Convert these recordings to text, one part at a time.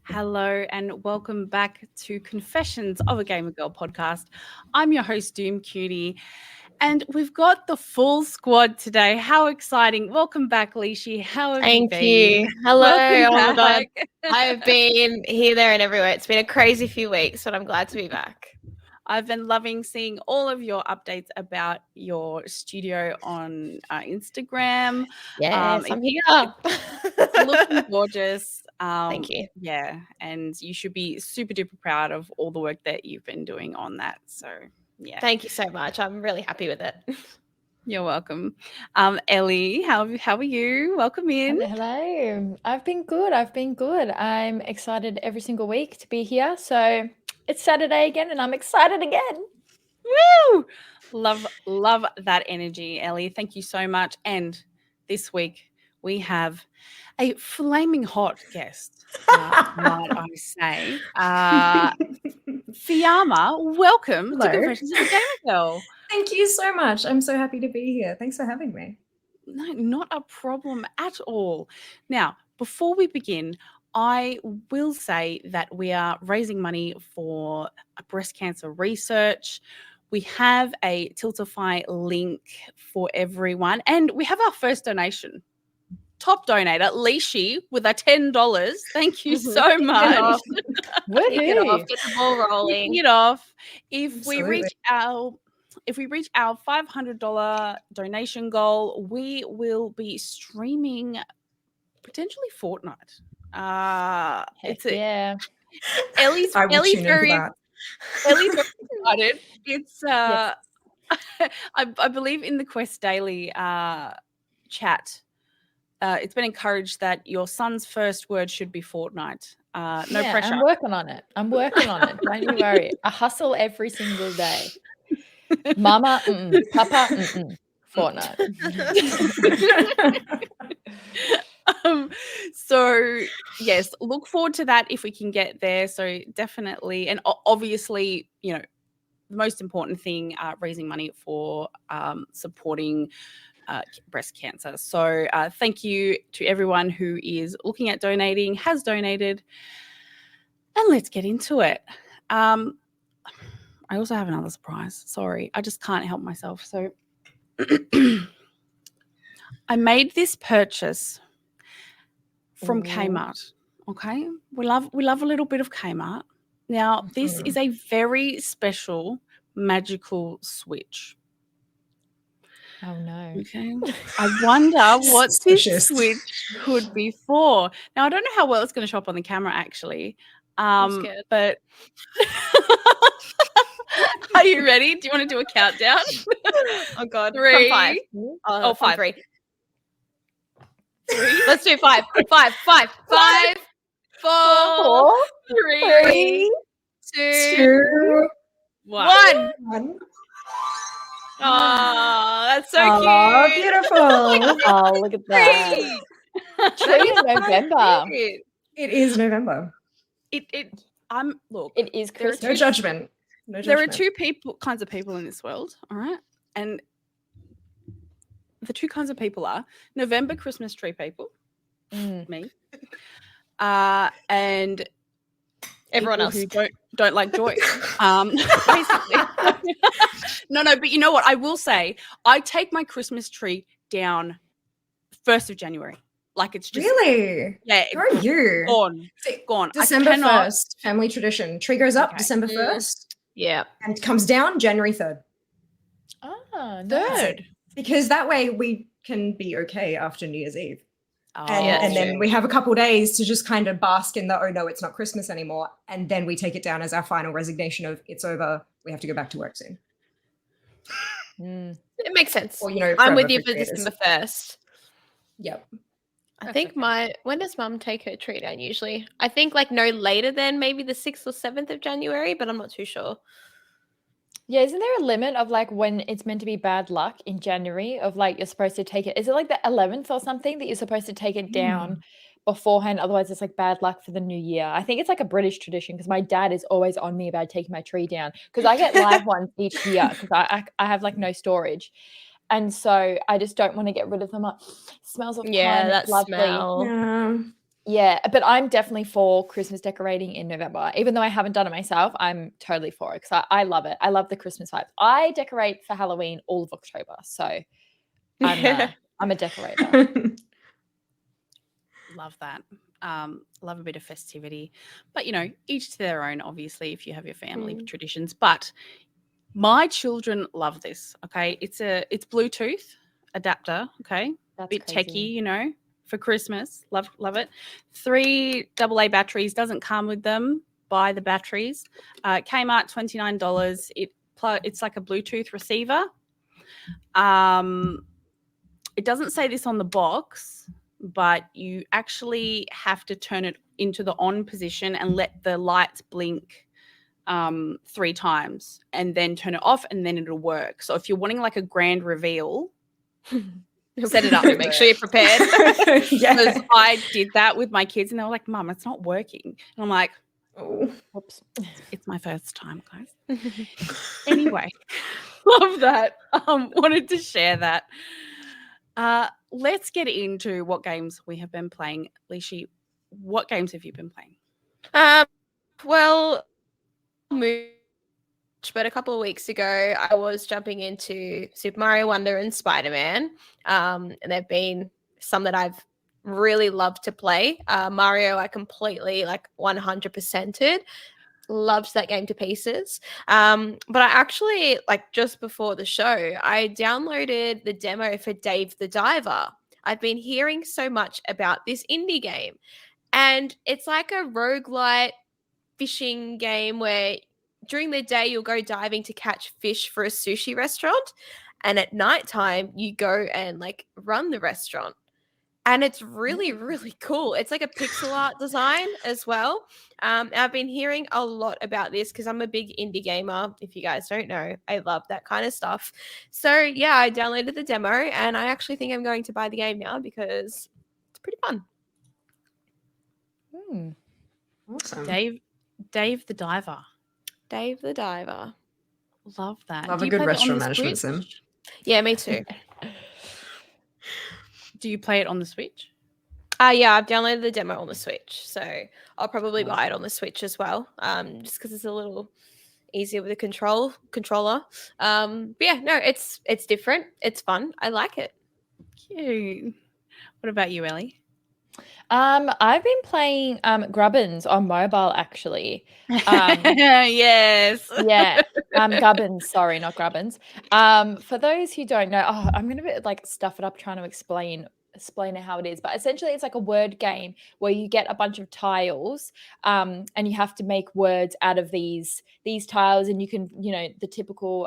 Hello and welcome back to Confessions of a Gamer Girl podcast. I'm your host, Doom Cutie, and we've got the full squad today. How exciting. Welcome back, Lishi. How have you been? Thank you. Hello. Welcome oh my God. back. I've been here, there, and everywhere. It's been a crazy few weeks, but I'm glad to be back. I've been loving seeing all of your updates about your studio on Instagram. Yes, I'm here. Looking gorgeous. Thank you. Yeah, and you should be super duper proud of all the work that you've been doing on that. So, yeah. Thank you so much. I'm really happy with it. You're welcome. Ellie, how are you? Welcome in. Hello. I've been good. I'm excited every single week to be here. So it's Saturday again and I'm excited again. Woo! Love that energy, Ellie. Thank you so much. And this week we have a flaming hot guest, might I say. Fiamma, welcome Hello. to Confessions of a Gamer Girl. Thank you so much. I'm so happy to be here. Thanks for having me. No, not a problem at all. Now, before we begin, I will say that we are raising money for breast cancer research. We have a Tiltify link for everyone, and we have our first donation. Top donator, Lishi, with a $10. Thank you so much. Kick it off. Get the ball rolling. Kick it off. If Absolutely. we reach our $500 donation goal, we will be streaming potentially Fortnite. Yeah. Ellie's I will tune into very that. Ellie's very excited. It's Yes. I believe in the Quest Daily chat. It's been encouraged that your son's first word should be Fortnite. No pressure. I'm working on it. Don't you worry. I hustle every single day. Mama, Papa, Fortnite. So yes, look forward to that if we can get there. So definitely, and obviously, you know, the most important thing, raising money for supporting breast cancer. So thank you to everyone who is looking at donating, has donated, and let's get into it. I also have another surprise. Sorry, I just can't help myself. So I made this purchase from Kmart. Okay, we love a little bit of Kmart. Now, this is a very special magical switch. Oh no. Okay. I wonder what this Suspicious. switch could be for. Now, I don't know how well it's going to show up on the camera, actually. I'm scared. But are you ready? Do you want to do a countdown? Oh God. 3. From 5. Oh, 5. 3. Let's do 5. 5. 5. 5. 4. 3. 2. 1. 1. Oh, that's so Oh, cute. beautiful. Oh, look at that. True in November. It is November. Look. It is There are Christmas. No judgment. No There are judgment. two kinds of people in this world, all right? And the two kinds of people are November Christmas tree people, me, and Everyone people else. who don't like joy. Basically. No, but you know what? I will say I take my Christmas tree down 1st of January. Like it's just Really? yeah, Who are you? gone. December I cannot. 1st, family tradition. Tree goes up Okay. December 1st Yeah. and comes down January 3rd. Oh, Third. Because that way we can be okay after New Year's Eve. Oh, And then we have a couple days to just kind of bask in the, oh no, it's not Christmas anymore. And then we take it down as our final resignation of it's over. We have to go back to work soon. It makes sense. Or, you know, I'm forever with you for creators. December 1st. Yep. I think when does mum take her tree down usually? I think like no later than maybe the 6th or 7th of January, but I'm not too sure. Yeah, isn't there a limit of like when it's meant to be bad luck in January of like you're supposed to take it? Is it like the 11th or something that you're supposed to take it down beforehand? Otherwise, it's like bad luck for the new year. I think it's like a British tradition because my dad is always on me about taking my tree down because I get live ones each year because I have like no storage. And so I just don't want to get rid of them. Smells of pine, that it's lovely. smell. Yeah, but I'm definitely for Christmas decorating in November. Even though I haven't done it myself, I'm totally for it because I love it. I love the Christmas vibes. I decorate for Halloween all of October, so I'm a decorator. Love that. Love a bit of festivity, but you know, each to their own. Obviously, if you have your family traditions, but my children love this. Okay, it's Bluetooth adapter. Okay, That's bit crazy. techie, you know, for Christmas. Love it. 3 AA batteries, doesn't come with them. Buy the batteries. Kmart, $29. It's like a Bluetooth receiver. It doesn't say this on the box, but you actually have to turn it into the on position and let the lights blink 3 times and then turn it off and then it'll work. So if you're wanting like a grand reveal, set it up. Make sure you're prepared. Because I did that with my kids and they were like, Mum, it's not working. And I'm like, Oh, whoops. It's my first time, guys. Anyway, love that. Wanted to share that. Let's get into what games we have been playing. Lishi, what games have you been playing? Well, but a couple of weeks ago, I was jumping into Super Mario Wonder and Spider-Man. And there've been some that I've really loved to play. Mario, I completely 100%ed. Loved that game to pieces. But I actually, just before the show, I downloaded the demo for Dave the Diver. I've been hearing so much about this indie game. And it's like a roguelite fishing game where during the day you'll go diving to catch fish for a sushi restaurant, and at nighttime you go and run the restaurant. And it's really, really cool. It's like a pixel art design as well. I've been hearing a lot about this because I'm a big indie gamer. If you guys don't know, I love that kind of stuff. So yeah, I downloaded the demo and I actually think I'm going to buy the game now because it's pretty fun. awesome. Dave the Diver. Dave the Diver. Love that. Love Do a you good play that on restaurant the management Switch? sim. Yeah, me too. Do you play it on the Switch? Yeah, I've downloaded the demo on the Switch, so I'll probably buy it on the Switch as well. Just because it's a little easier with a controller. But yeah, no, it's different. It's fun. I like it. Cute. What about you, Ellie? I've been playing Grubbins on mobile actually. Yes. Yeah. Gubbins, sorry, not Grubbins. For those who don't know, I'm gonna be stuff it up trying to explain it how it is. But essentially it's like a word game where you get a bunch of tiles and you have to make words out of these tiles, and you can, the typical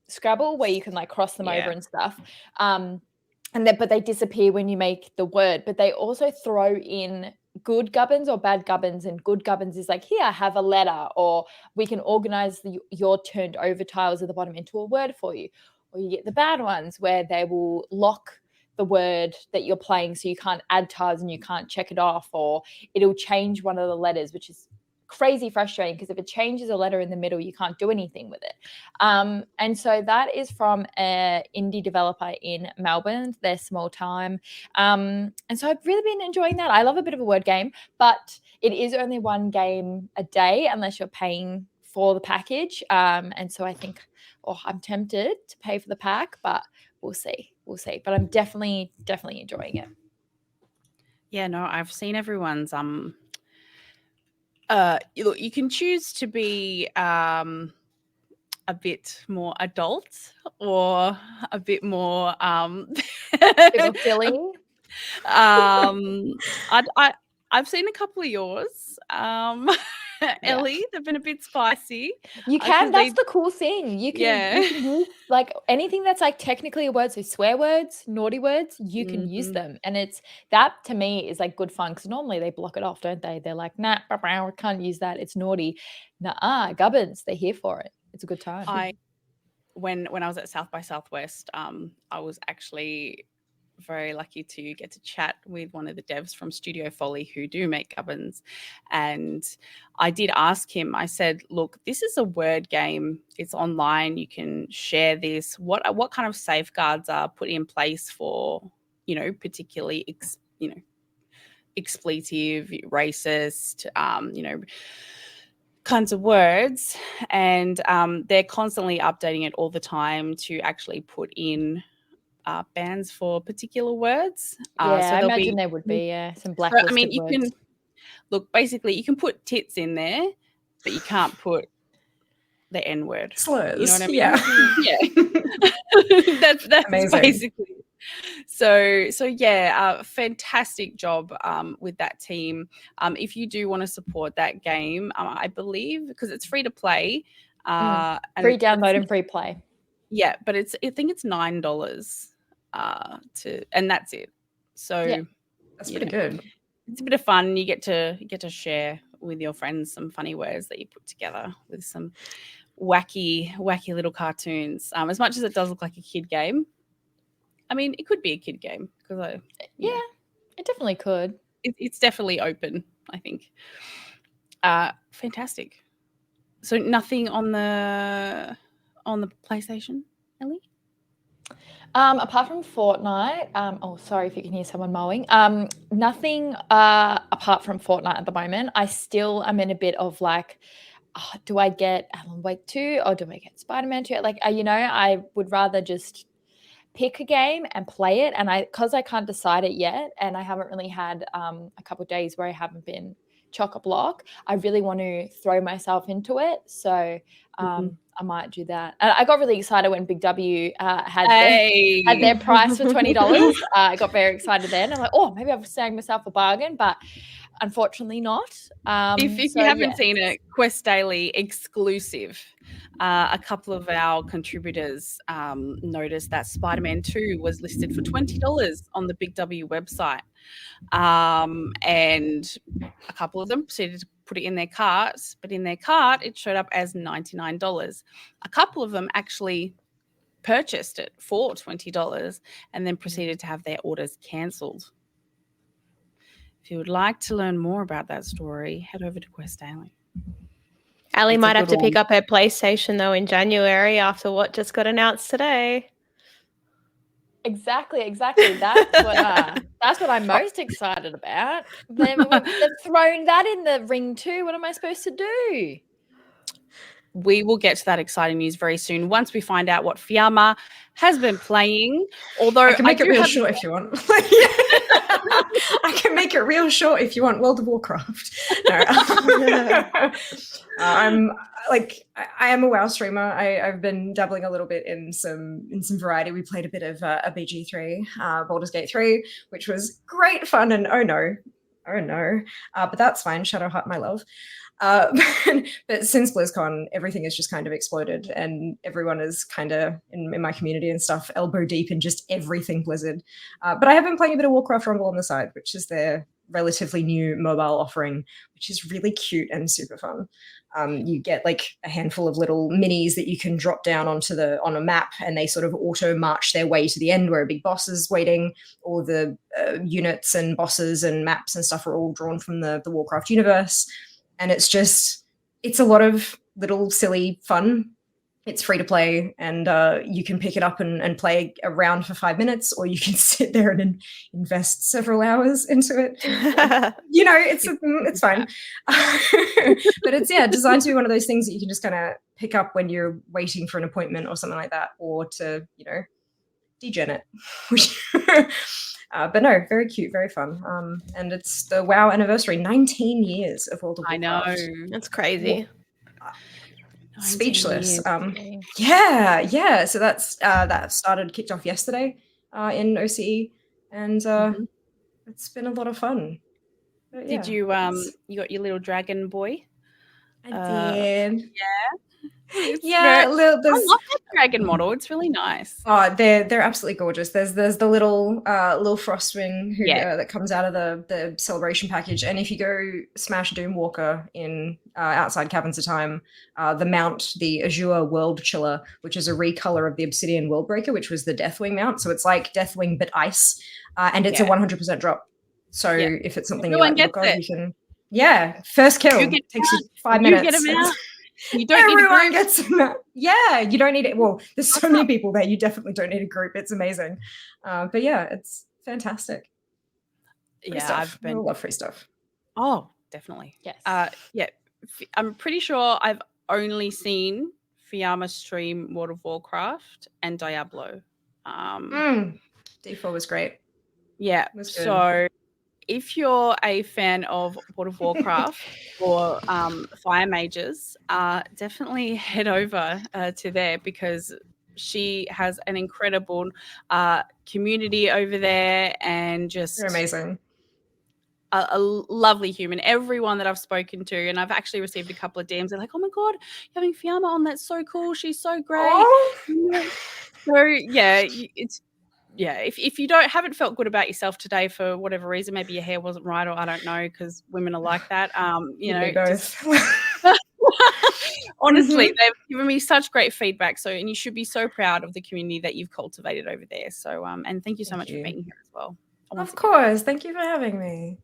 Scrabble where you can cross them over and stuff. But they disappear when you make the word. But they also throw in good gubbins or bad gubbins, and good gubbins is here, have a letter, or we can organize your turned over tiles at the bottom into a word for you. Or you get the bad ones where they will lock the word that you're playing so you can't add tiles and you can't check it off, or it'll change one of the letters, which is crazy frustrating because if it changes a letter in the middle, you can't do anything with it. And so that is from an indie developer in Melbourne. They're small time. And so I've really been enjoying that. I love a bit of a word game, but it is only one game a day unless you're paying for the package. And so I think, I'm tempted to pay for the pack, but we'll see. But I'm definitely enjoying it. Yeah, no, I've seen everyone's look, you can choose to be a bit more adult or a bit more Bit silly. I've seen a couple of yours, Ellie. They've been a bit spicy. You can. That's the cool thing. You can use like anything that's like technically a word, so swear words, naughty words. You can use them, and it's that to me is like good fun because normally they block it off, don't they? They're like, nah, I can't use that. It's naughty. Nah, gubbins, they're here for it. It's a good time. When I was at South by Southwest, I was actually very lucky to get to chat with one of the devs from Studio Folly who do make gubbins, and I did ask him, I said, look, this is a word game, it's online, you can share this, what kind of safeguards are put in place for, particularly expletive, racist, kinds of words, and they're constantly updating it all the time to actually put in bans for particular words. So I imagine there would be some blacklisted words. Can look, basically you can put tits in there, but you can't put the N word. Slurs. You know what I mean? Yeah. that's amazing. Basically. So fantastic job with that team. If you do want to support that game, I believe because it's free to play, free download and free play. Yeah, but I think it's $9 and that's it. So that's pretty good. It's a bit of fun. You get to share with your friends some funny words that you put together with some wacky little cartoons. As much as it does look like a kid game, I mean, it could be a kid game because it definitely could. It's definitely open, I think. Fantastic. So nothing on the PlayStation, Ellie? Apart from Fortnite, sorry if you can hear someone mowing. Nothing apart from Fortnite at the moment. I still am in a bit of like, do I get Alan Wake 2 or do I get Spider-Man 2? Like, I would rather just pick a game and play it. And because I can't decide it yet, and I haven't really had a couple of days where I haven't been chock-a-block, I really want to throw myself into it. So I might do that. And I got really excited when Big W had their price for $20. I got very excited then. I'm like, maybe I've snagged myself a bargain, but unfortunately not. If you haven't seen it, Quest Daily exclusive. A couple of our contributors noticed that Spider-Man 2 was listed for $20 on the Big W website. And a couple of them proceeded to put it in their carts, but in their cart it showed up as $99. A couple of them actually purchased it for $20 and then proceeded to have their orders cancelled. If you would like to learn more about that story, head over to Quest Daily. Ali might have to pick up her PlayStation though in January after what just got announced today. Exactly. That's what I'm most excited about. They've thrown that in the ring too. What am I supposed to do? We will get to that exciting news very soon once we find out what Fiamma has been playing. Although I can make it real short if you want. I can make it real short if you want. World of Warcraft. No. I am a WoW streamer. I've been dabbling a little bit in some variety. We played a bit of a BG3, Baldur's Gate 3, which was great fun. And oh no, but that's fine. Shadowheart, my love. But since BlizzCon, everything has just kind of exploded, and everyone is kind of in my community and stuff elbow deep in just everything Blizzard. But I have been playing a bit of Warcraft Rumble on the side, which is their relatively new mobile offering, which is really cute and super fun. You get like a handful of little minis that you can drop down on a map, and they sort of auto march their way to the end where a big boss is waiting. All the units and bosses and maps and stuff are all drawn from the Warcraft universe. And it's a lot of little silly fun. It's free to play, and you can pick it up and play a round for 5 minutes, or you can sit there and invest several hours into it. It's fine. But it's designed to be one of those things that you can just kind of pick up when you're waiting for an appointment or something like that, or to degen it. But no, very cute, very fun. And it's the WoW anniversary, 19 years of World of Warcraft. I know. That's crazy. Speechless. Dang. Yeah. So that kicked off yesterday in OCE, and it's been a lot of fun. But, Did you you got your little dragon boy? I did. Yeah, I love that dragon model. It's really nice. Oh, they're absolutely gorgeous. There's the little Frostwing who that comes out of the celebration package, and if you go smash Doomwalker in outside Caverns of Time, the mount, the Azure World Chiller, which is a recolor of the Obsidian Worldbreaker, which was the Deathwing mount. So it's like Deathwing but ice, and it's a 100% drop. So if it's something Everyone you like the look of, gets you can first kill takes you 5 minutes. You get them out. You don't Everyone need a gets them out. Yeah, you don't need it. Well, there's so many people there. You definitely don't need a group. It's amazing. But yeah, it's fantastic. Free stuff. I love free stuff. Oh, definitely. Yes. I'm pretty sure I've only seen Fiamma stream World of Warcraft and Diablo. D4 was great. Yeah. So if you're a fan of World of Warcraft or Fire Mages, definitely head over to there, because she has an incredible community over there, and just They're amazing. A lovely human. Everyone that I've spoken to, and I've actually received a couple of DMs, they're like, "Oh my god, you're having Fiamma on, that's so cool, she's so great." So if you haven't felt good about yourself today for whatever reason, maybe your hair wasn't right, or I don't know, because women are like that. Honestly, they've given me such great feedback. So, and you should be so proud of the community that you've cultivated over there. So, and thank you so much for being here as well. Of course, thank you for having me.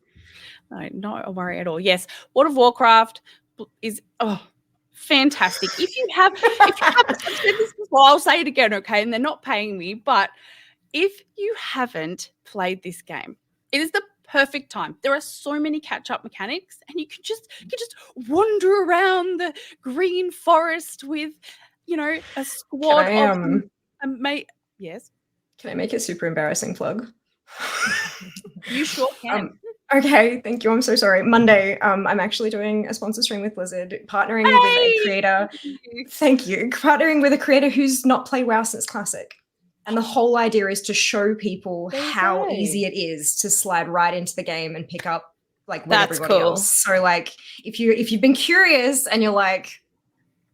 No, not a worry at all. Yes, World of Warcraft is fantastic. If you haven't said this before, I'll say it again, okay? And they're not paying me, but if you haven't played this game, it is the perfect time. There are so many catch-up mechanics, and you can just wander around the green forest with, a squad of Yes. Can I make a super embarrassing plug? You sure can. Okay, thank you. I'm so sorry. Monday, I'm actually doing a sponsor stream with Blizzard, partnering with a creator. Thank you. Partnering with a creator who's not played WoW since Classic. And the whole idea is to show people how easy it is to slide right into the game and pick up with everybody else. So if you've been curious and you're like,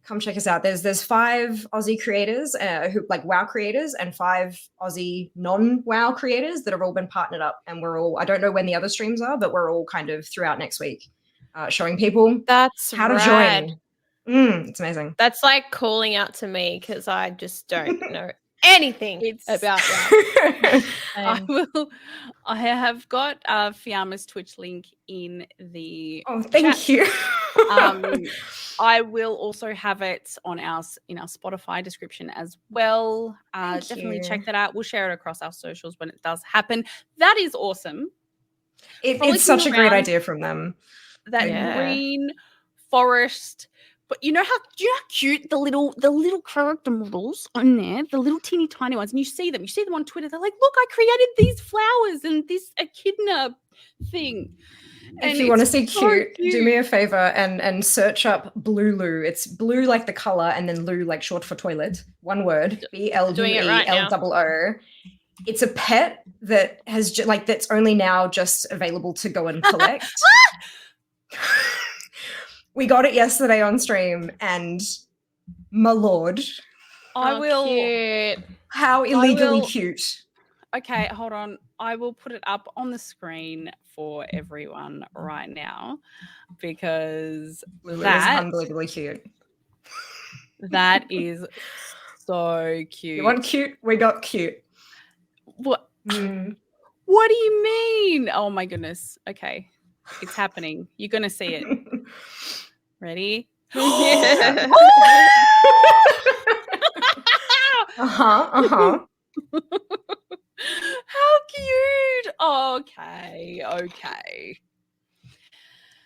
come check us out. There's 5 Aussie creators who WoW creators, and 5 Aussie non-WoW creators that have all been partnered up, and we're all, I don't know when the other streams are, but we're all kind of throughout next week showing people how to join. It's amazing. That's like calling out to me, because I just don't know anything about that. I have got Fiamma's Twitch link in the thank you. I will also have it in our Spotify description as well. Definitely check that out. We'll share it across our socials when it does happen. That is awesome. It's such a great idea from them. That green forest. But you know how cute the little character models on there, the little teeny tiny ones, and you see them on Twitter. They're like, "Look, I created these flowers and this echidna thing." If you want to see cute, do me a favor and search up Blue. It's blue like the color, and then loo like short for toilet. One word. BLUELLOO. It's a pet that has that's only now just available to go and collect. We got it yesterday on stream, and my lord, cute. How illegally cute. Okay, hold on. I will put it up on the screen for everyone right now, because that is unbelievably cute. That is so cute. You want cute? We got cute. What? What do you mean? Oh my goodness. Okay. It's happening. You're going to see it. Ready? Yeah. How cute. Okay.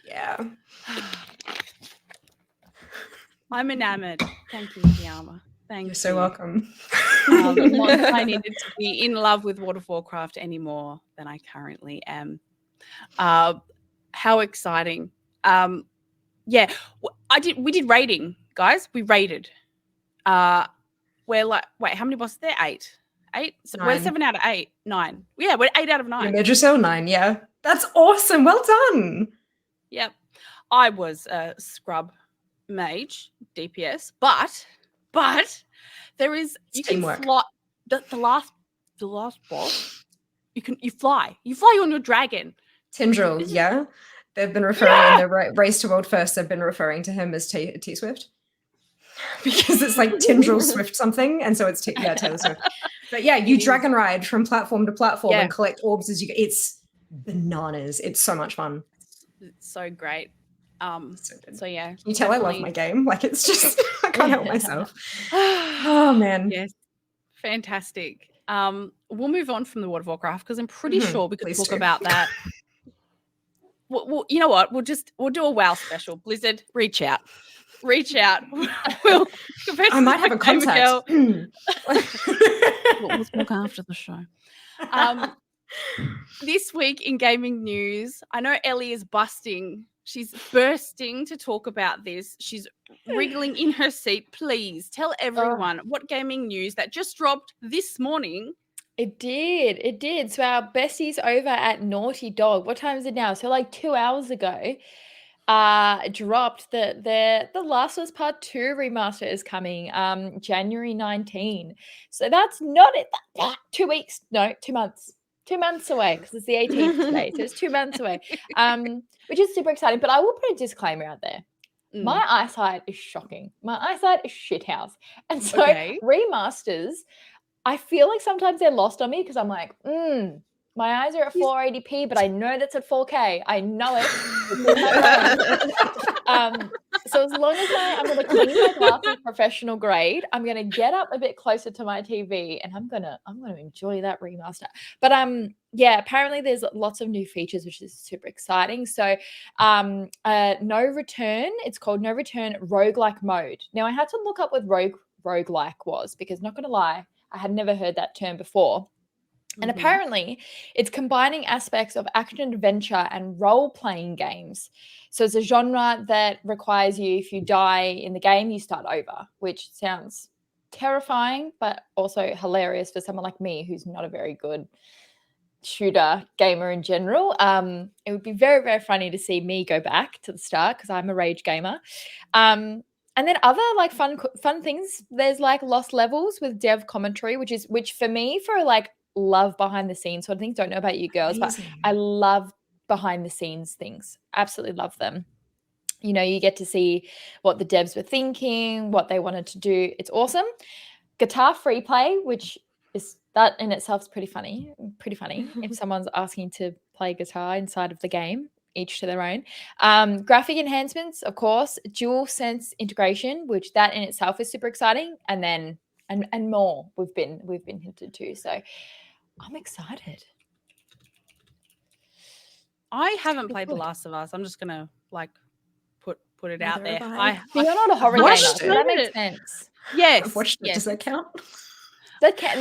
Yeah. I'm enamored. Thank you, Fiamma. Thank you. You're so welcome. Not that I needed to be in love with World of Warcraft any more than I currently am. How exciting. Yeah, we did raiding, guys. We raided. We're like, wait, how many bosses there? 8. So we're 9. 7 out of 8. 9. Yeah, we're 8 out of 9. Medricel 9, yeah. That's awesome. Well done. Yep. I was a scrub mage, DPS, but there is you can teamwork. fly the last boss. You fly. You fly on your dragon. Tindril, yeah. They've been referring in the Race to World First, they've been referring to him as T-Swift. Because it's like Tindril Swift something, and so it's Taylor Swift. But yeah, you dragon ride from platform to platform and collect orbs as you go. It's bananas. It's so much fun. It's so great. So yeah. Can you tell I love my game? Like, it's just I can't help myself. Oh man. Yes. Fantastic. We'll move on from the World of Warcraft because I'm pretty sure we could talk about that. Well, you know what? We'll do a WoW special. Blizzard, reach out. I might have a contact. We'll talk after the show. This week in gaming news, I know Ellie is busting. She's bursting to talk about this. She's wriggling in her seat. Please tell everyone what gaming news that just dropped this morning. It did. So our besties over at Naughty Dog, what time is it now? So like 2 hours ago, dropped the Last of Us Part 2 remaster is coming January 19. So that's not it. 2 weeks. No, 2 months. 2 months away because it's the 18th today. So it's 2 months away, which is super exciting. But I will put a disclaimer out there. My eyesight is shocking. My eyesight is shithouse. And so remasters, I feel like sometimes they're lost on me because I'm like, my eyes are at 480p, but I know that's at 4K. I know it. So as long as I'm going to clean my glasses professional grade, I'm going to get up a bit closer to my TV and I'm going to enjoy that remaster. But apparently there's lots of new features, which is super exciting. So No Return, it's called No Return Roguelike Mode. Now I had to look up what roguelike was because, not going to lie, I had never heard that term before. And apparently it's combining aspects of action adventure and role-playing games. So it's a genre that requires you, if you die in the game, you start over, which sounds terrifying, but also hilarious for someone like me who's not a very good shooter gamer in general. It would be very, very funny to see me go back to the start because I'm a rage gamer. And then other like fun things, there's like Lost Levels with dev commentary, which for me, for like love behind the scenes sort of things. Don't know about you girls, but I love behind the scenes things. Absolutely love them. You know, you get to see what the devs were thinking, what they wanted to do. It's awesome. Guitar free play, which is that in itself is pretty funny if someone's asking to play guitar inside of the game. Each to their own. Graphic enhancements, of course, dual sense integration, which that in itself is super exciting, and then and more we've been hinted to. So I'm excited. I haven't played The Last of Us. I'm just gonna like put it out there. You're not a horror gamer, so that makes sense. Yes. I've watched it. Does that count? That counts.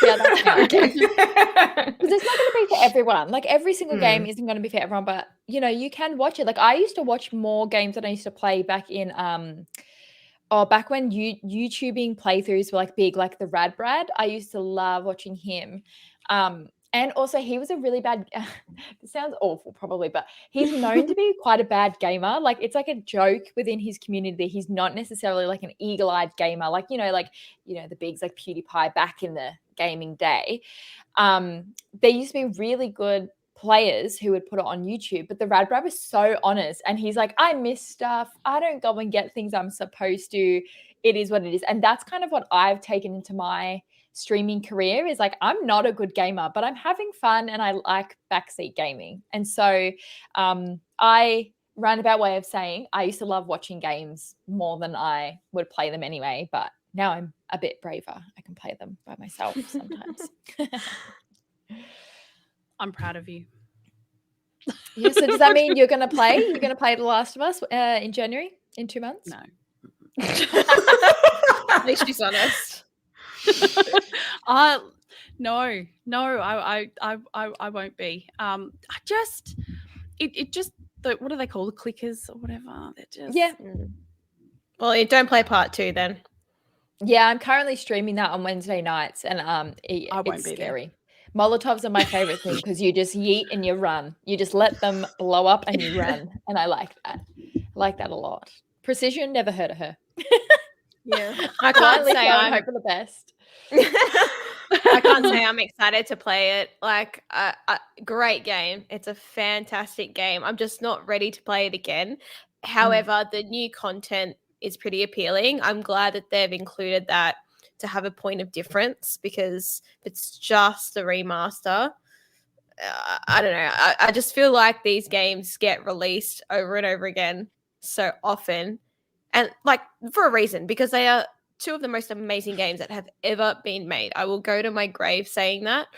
Yeah, that counts. Because it's not going to be for everyone. Like every single game isn't going to be for everyone, but you know, you can watch it. Like I used to watch more games than I used to play back in back when YouTubing playthroughs were like big, like the Rad Brad. I used to love watching him. And also he was a really bad, it sounds awful probably, but he's known to be quite a bad gamer. Like it's like a joke within his community that he's not necessarily like an eagle-eyed gamer. Like, the bigs like PewDiePie back in the gaming day. There used to be really good players who would put it on YouTube, but the Radbrad was so honest. And he's like, I miss stuff. I don't go and get things I'm supposed to. It is what it is. And that's kind of what I've taken into my streaming career is like, I'm not a good gamer, but I'm having fun and I like backseat gaming. And so I roundabout way of saying I used to love watching games more than I would play them anyway, but now I'm a bit braver. I can play them by myself sometimes. I'm proud of you. Yeah, so does that mean you're going to play? You're going to play The Last of Us in January, in 2 months? No. At least she's honest. No, I won't be. It just what do they call the clickers or whatever? They're just Yeah. Well, you don't play part 2 then. Yeah, I'm currently streaming that on Wednesday nights, and it's scary. Molotovs are my favorite thing because you just yeet and you run. You just let them blow up and you run, and I like that. I like that a lot. Precision, never heard of her. Yeah, I can't say I hope for the best. I can't say I'm excited to play it. Like, great game. It's a fantastic game. I'm just not ready to play it again. However, the new content is pretty appealing. I'm glad that they've included that to have a point of difference, because if it's just a remaster, I don't know. I just feel like these games get released over and over again so often, and like for a reason, because they are two of the most amazing games that have ever been made. I will go to my grave saying that.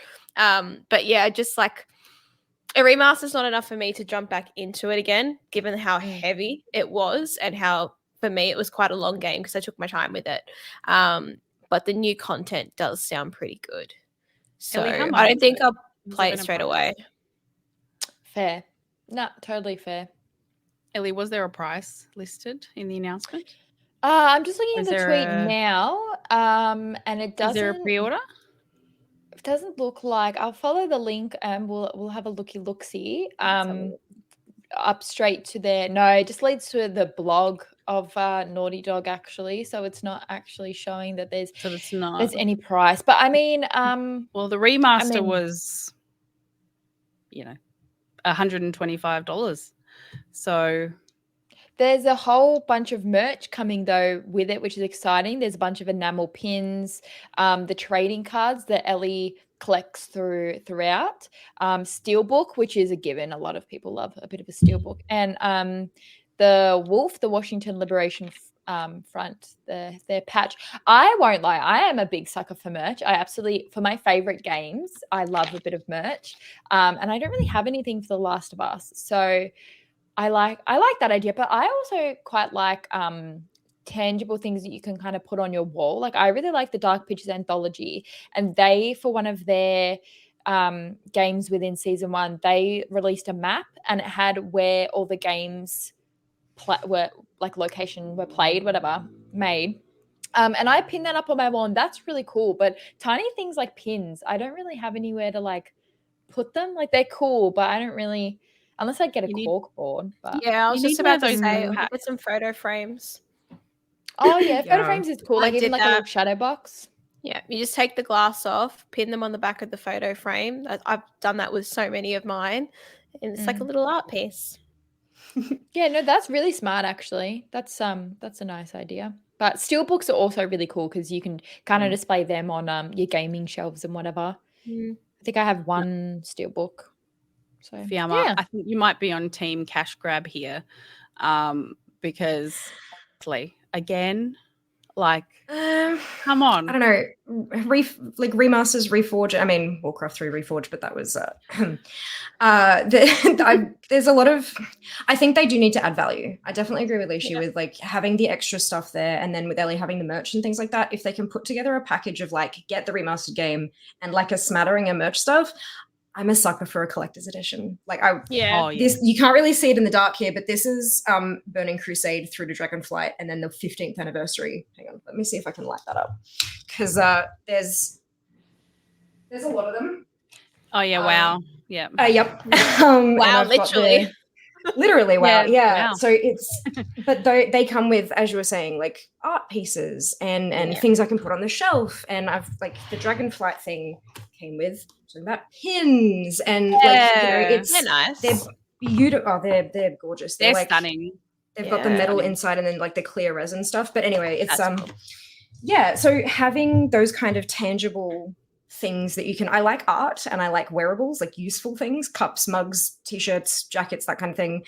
But yeah, just like a remaster is not enough for me to jump back into it again, given how heavy it was and how, for me, it was quite a long game because I took my time with it. But the new content does sound pretty good. So Ellie, I don't think I'll play it straight away. Fair. No, totally fair. Ellie, was there a price listed in the announcement? I'm just looking at the tweet now, and it doesn't. Is there a pre-order? It doesn't look like. I'll follow the link and we'll have a look-see. Up straight to their. No, it just leads to the blog of Naughty Dog actually, so it's not actually showing that there's any price. But I mean, well, the remaster was, $125. So there's a whole bunch of merch coming though with it, which is exciting. There's a bunch of enamel pins, the trading cards that Ellie collects throughout, steelbook, which is a given. A lot of people love a bit of a steelbook, and the wolf, the Washington Liberation Front, their patch. I won't lie, I am a big sucker for merch. I absolutely, for my favorite games, I love a bit of merch, and I don't really have anything for The Last of Us, so I like that idea. But I also quite like tangible things that you can kind of put on your wall. Like I really like the Dark Pictures anthology, and they, for one of their games within season 1, they released a map and it had where all the games were, like location were played, whatever, made. And I pinned that up on my wall, and that's really cool. But tiny things like pins, I don't really have anywhere to like put them. Like they're cool, but I don't really, unless I get a cork board. But yeah, I was just about to say, get some photo frames. Oh yeah, photo frames is cool. Like even like a little shadow box. Yeah, you just take the glass off, pin them on the back of the photo frame. I've done that with so many of mine, and it's like a little art piece. Yeah, no, that's really smart actually. That's a nice idea. But steelbooks are also really cool because you can kind of display them on your gaming shelves and whatever. I think I have one steelbook. So Fiamma, yeah. I think you might be on team cash grab here, because again, like, come on. I don't know, remasters, Reforge. I mean, Warcraft 3 Reforge, but that was there's a lot of. I think they do need to add value. I definitely agree with Lishi with like having the extra stuff there, and then with Ellie having the merch and things like that. If they can put together a package of like get the remastered game and like a smattering of merch stuff. I'm a sucker for a collector's edition. Like this, you can't really see it in the dark here, but this is Burning Crusade through to Dragonflight, and then the 15th anniversary. Hang on, let me see if I can light that up, because there's a lot of them. Oh yeah! Wow. Yeah. Yep. Wow! Literally. Literally, wow. Yeah. Wow. So it's, but they come with, as you were saying, like art pieces and things I can put on the shelf. And I've like the Dragonflight thing came with. Talking about pins and Yeah. They're nice. they're beautiful. Oh, they're gorgeous. They're like stunning. They've got the metal Stunning. inside and then like the clear resin stuff. But anyway, it's That's cool. yeah. So having those kind of tangible things that you can, I like art and I like wearables, like useful things, cups, mugs, t-shirts, jackets, that kind of thing.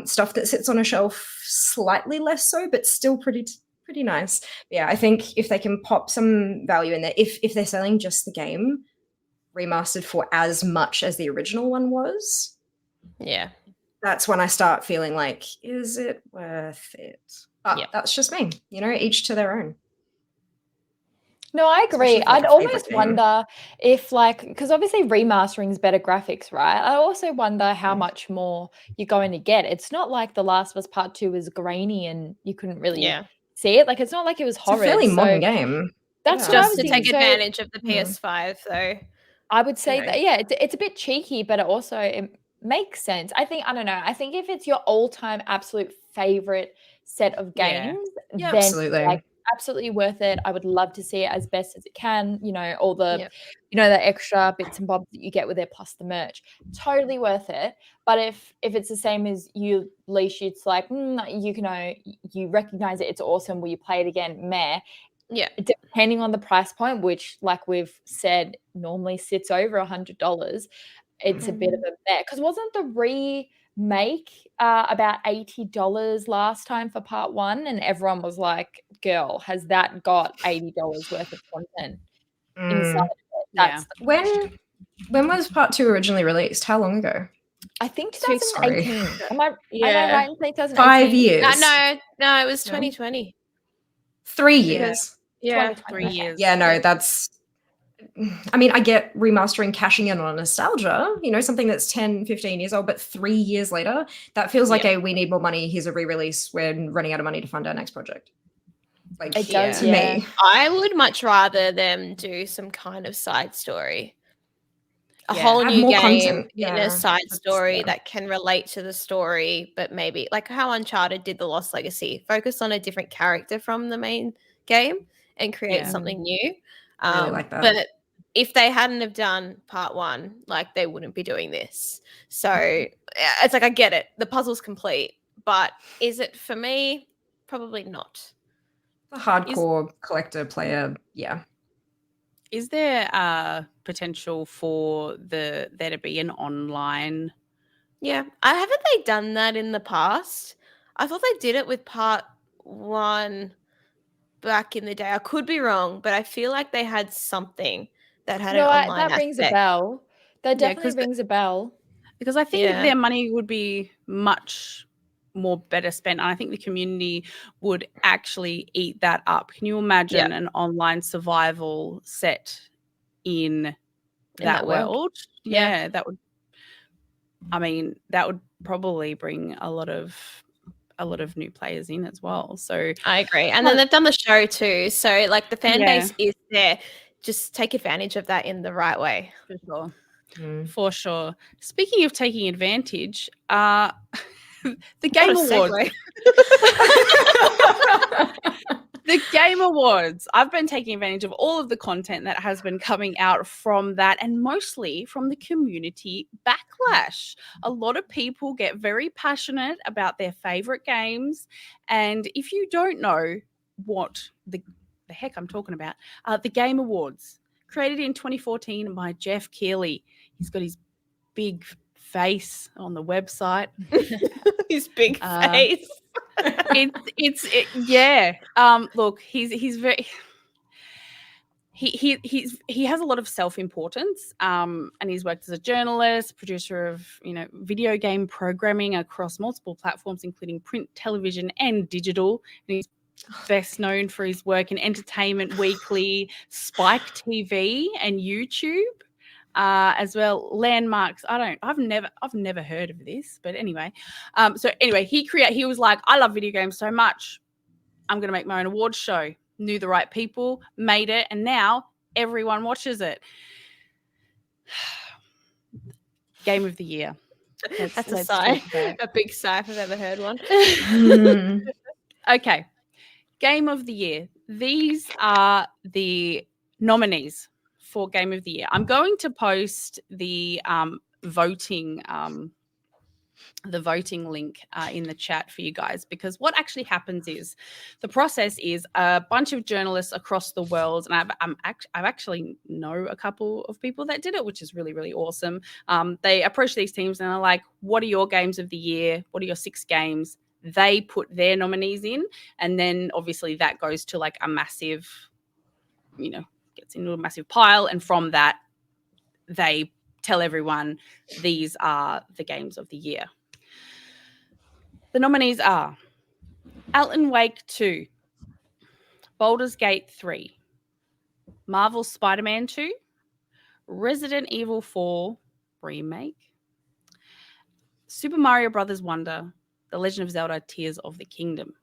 Stuff that sits on a shelf, slightly less so, but still pretty nice. Yeah, I think if they can pop some value in there, if they're selling just the game remastered for as much as the original one was, Yeah. that's when I start feeling like, is it worth it? But Yep. that's just me, each to their own. No, I agree. Especially for, like, I'd a almost favorite game. wonder if, like, because obviously remastering is better graphics, right? I also wonder how much more you're going to get. It's not like The Last of Us Part 2 was grainy and you couldn't really see it. Like, it's not like it was It's a horrid. fairly modern So game. that's Yeah. what I Just was to thinking. take So advantage of the PS5, though. I would say know. that, yeah, it's a bit cheeky, but it makes sense. I don't know. I think if it's your all-time absolute favorite set of Yeah. games, Yeah, then absolutely. like absolutely worth it. I would love to see it as best as it can, all the Yep. the extra bits and bobs that you get with it plus the merch. Totally worth it. But if it's the same as you, Leash, it's like you recognize it, it's awesome, will you play it again? Meh. Yeah. Depending on the price point, which, like we've said, normally sits over $100, it's a bit of a bet. Because wasn't the remake about $80 last time for part 1? And everyone was like, girl, has that got $80 worth of content inside of it? That's When was part 2 originally released? How long ago? I think 2018. Am I right in saying 2018? 5 years. No, it was 2020. 3 years. Yeah. 2020. 3 years. Yeah, no, that's, I mean, I get remastering, cashing in on nostalgia, something that's 10, 15 years old, but 3 years later, that feels like we need more money. Here's a re-release. We're running out of money to fund our next project. Like, It does, to yeah. me. I would much rather them do some kind of side story. A whole Add new more game content. in Yeah, a side story yeah. that can relate to the story, but maybe like how Uncharted did The Lost Legacy, focus on a different character from the main game and create something new. Really like that. But if they hadn't have done part 1, like they wouldn't be doing this. So it's like, I get it. The puzzle's complete, but is it for me? Probably not. The hardcore collector player, yeah. Is there potential for there to be an online? Yeah. Haven't they done that in the past? I thought they did it with part 1 back in the day. I could be wrong, but I feel like they had something that had an online that rings a aspect. bell. That Yeah, definitely rings a bell. Because I think Yeah. their money would be much more better spent. And I think the community would actually eat that up. Can you imagine an online survival set in that world? Yeah. That would probably bring a lot of new players in as well. So I agree. And then they've done the show too. So like the fan Yeah. base is there. Just take advantage of that in the right way. for sure. Mm. For sure. Speaking of taking advantage, the What Game a Awards. segue. The Game Awards. I've been taking advantage of all of the content that has been coming out from that, and mostly from the community backlash. A lot of people get very passionate about their favorite games, and if you don't know what the heck I'm talking about, the Game Awards, created in 2014 by Jeff Keighley. He's got his big face on the website. His big face. Look, he's very he has a lot of self-importance, and he's worked as a journalist, producer of video game programming across multiple platforms, including print, television, and digital. And he's best known for his work in Entertainment Weekly, Spike TV, and YouTube. As well, Landmarks. I've never heard of this, but anyway. He was like, I love video games so much, I'm going to make my own awards show. Knew the right people, made it, and now everyone watches it. Game of the year. That's a let's sigh. talk about it. A big sigh if I've ever heard one. Okay. Game of the year. These are the nominees for Game of the Year. I'm going to post the voting link in the chat for you guys, because what actually happens is the process is a bunch of journalists across the world, and I've actually know a couple of people that did it, which is really, really awesome. They approach these teams and they're like, what are your games of the year? What are your 6 games? They put their nominees in, and then obviously that goes to like a massive, gets into a massive pile, and from that they tell everyone these are the games of the year. The nominees are Alan Wake 2, Baldur's Gate 3, Marvel's Spider-Man 2, Resident Evil 4 Remake, Super Mario Brothers Wonder, The Legend of Zelda Tears of the Kingdom.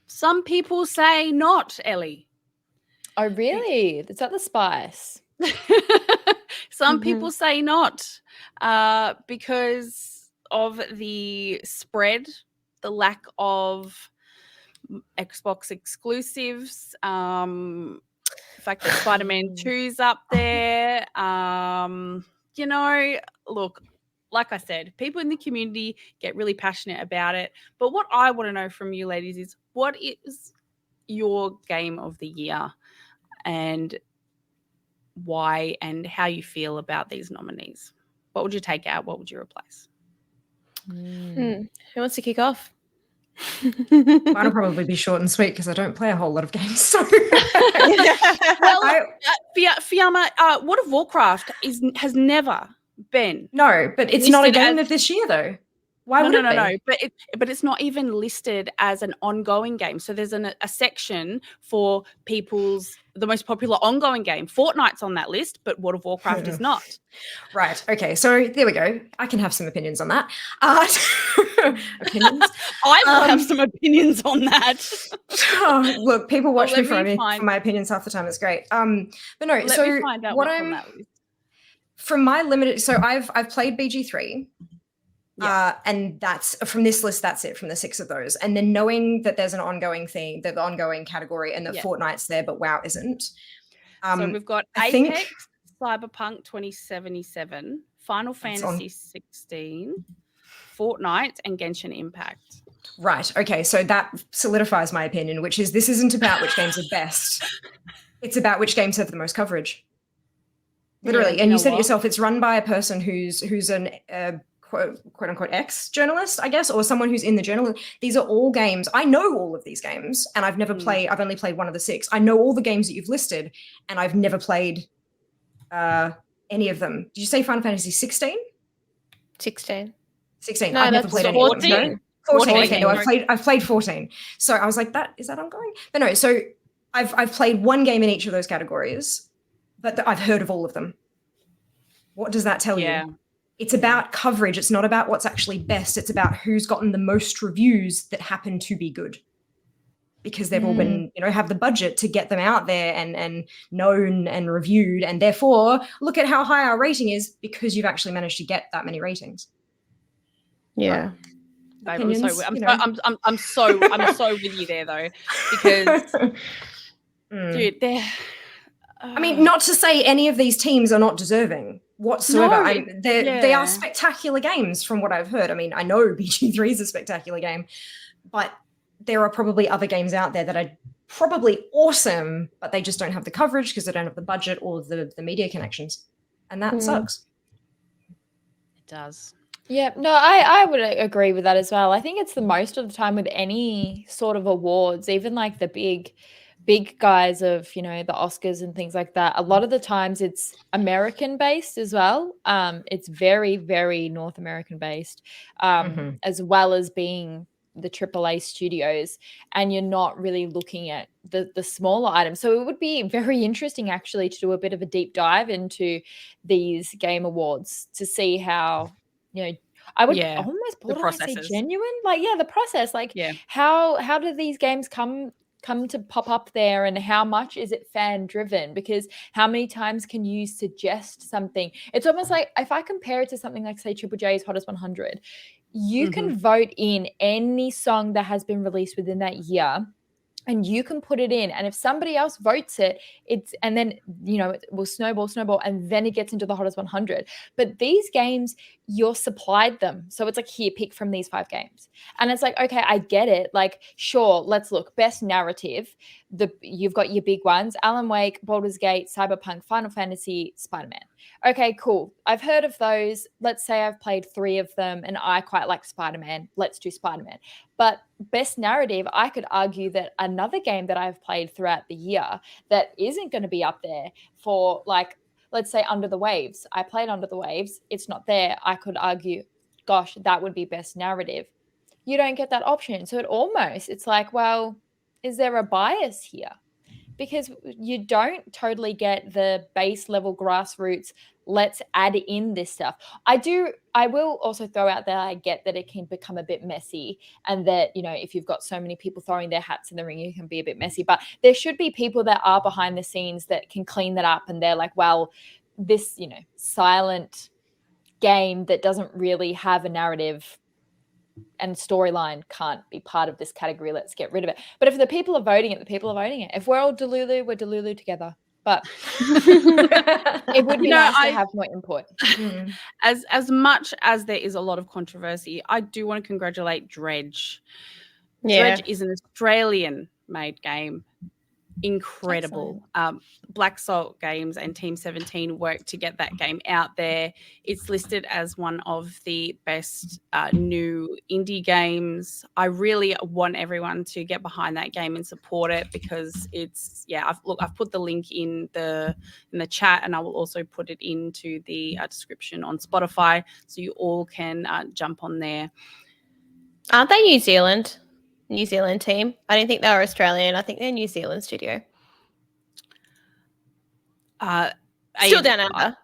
Some people say not, Ellie. Oh, really? Is that the spice? Some people say not, because of the spread, the lack of Xbox exclusives, the fact that Spider-Man 2's up there. Look, like I said, people in the community get really passionate about it. But what I want to know from you ladies is, what is your game of the year and why, and how you feel about these nominees? What would you take out? What would you replace? Who wants to kick off? Mine'll probably be short and sweet because I don't play a whole lot of games. So, Fiamma, World of Warcraft has never been. No, but it's not a game of this year, though. Why would it be? No. But it's not even listed as an ongoing game. So there's a section for the most popular ongoing game. Fortnite's on that list, but World of Warcraft is not. Right. Okay. So there we go. I can have some opinions on that. Opinions. I have some opinions on that. Look, people watch me for my opinions half the time. It's great. But no. Let me find out what's on that list. From my limited, so I've played BG3. Yeah. And that's from this list. That's it from the 6 of those. And then knowing that there's an ongoing theme, the ongoing category, and that Fortnite's there, but WoW isn't. So we've got Apex, Cyberpunk 2077, Final Fantasy 16, Fortnite, and Genshin Impact. Right. Okay. So that solidifies my opinion, which is this isn't about which games are best. It's about which games have the most coverage. Literally. And you said it yourself. It's run by a person who's an quote unquote ex-journalist, I guess, or someone who's in the journalism. These are all games. I know all of these games, and I've only played one of the 6. I know all the games that you've listed, and I've never played any of them. Did you say Final Fantasy 16? 16. 16. No, I've never played 14. any of them. 14. Okay, no, I've played 14. So I was like, is that ongoing? But no, so I've played one game in each of those categories, but I've heard of all of them. What does that tell you? It's about coverage. It's not about what's actually best. It's about who's gotten the most reviews that happen to be good, because they've all been, have the budget to get them out there and known and reviewed. And therefore, look at how high our rating is, because you've actually managed to get that many ratings. Yeah. I'm so with you there though, because dude, they're. I mean, not to say any of these teams are not deserving whatsoever. They are spectacular games from what I've heard. I mean, I know BG3 is a spectacular game, but there are probably other games out there that are probably awesome, but they just don't have the coverage because they don't have the budget or the media connections. And that sucks. It does. Yeah, no, I would agree with that as well. I think it's the most of the time with any sort of awards, even like the big guys of, the Oscars and things like that. A lot of the times it's American based as well. It's very, very North American based, as well as being the AAA studios, and you're not really looking at the smaller items. So it would be very interesting actually to do a bit of a deep dive into these game awards to see how, I would almost borderline say genuine. The process. How do these games come to pop up there, and how much is it fan driven? Because how many times can you suggest something? It's almost like, if I compare it to something like, say, Triple J's Hottest 100, you can vote in any song that has been released within that year, and you can put it in, and if somebody else votes it, and then it will snowball, and then it gets into the hottest 100. But these games, you're supplied them, so it's like, here, pick from these 5 games, and it's like, okay, I get it. Like, sure, let's look. Best narrative, you've got your big ones: Alan Wake, Baldur's Gate, Cyberpunk, Final Fantasy, Spider-Man. Okay, cool. I've heard of those. Let's say I've played 3 of them and I quite like Spider-Man. Let's do Spider-Man. But best narrative, I could argue that another game that I've played throughout the year that isn't going to be up there for, like, let's say Under the Waves. I played Under the Waves. It's not there. I could argue, gosh, that would be best narrative. You don't get that option. So it's like, well, is there a bias here? Because you don't totally get the base level grassroots, let's add in this stuff. I will also throw out that I get that it can become a bit messy, and that, if you've got so many people throwing their hats in the ring, it can be a bit messy. But there should be people that are behind the scenes that can clean that up, and they're like, well, this, silent game that doesn't really have a narrative and storyline can't be part of this category. Let's get rid of it. But if the people are voting it, the people are voting it. If we're all Delulu, we're Delulu together. But it would be nice to have more input. As much as there is a lot of controversy, I do want to congratulate Dredge. Yeah. Dredge is an Australian-made game. Incredible. Black Salt Games and Team 17 worked to get that game out there. It's listed as one of the best new indie games. I really want everyone to get behind that game and support it, because it's I've put the link in the chat, and I will also put it into the description on Spotify, so you all can jump on there. Aren't they New Zealand team? I don't think they were Australian. I think they're New Zealand studio. Still down under.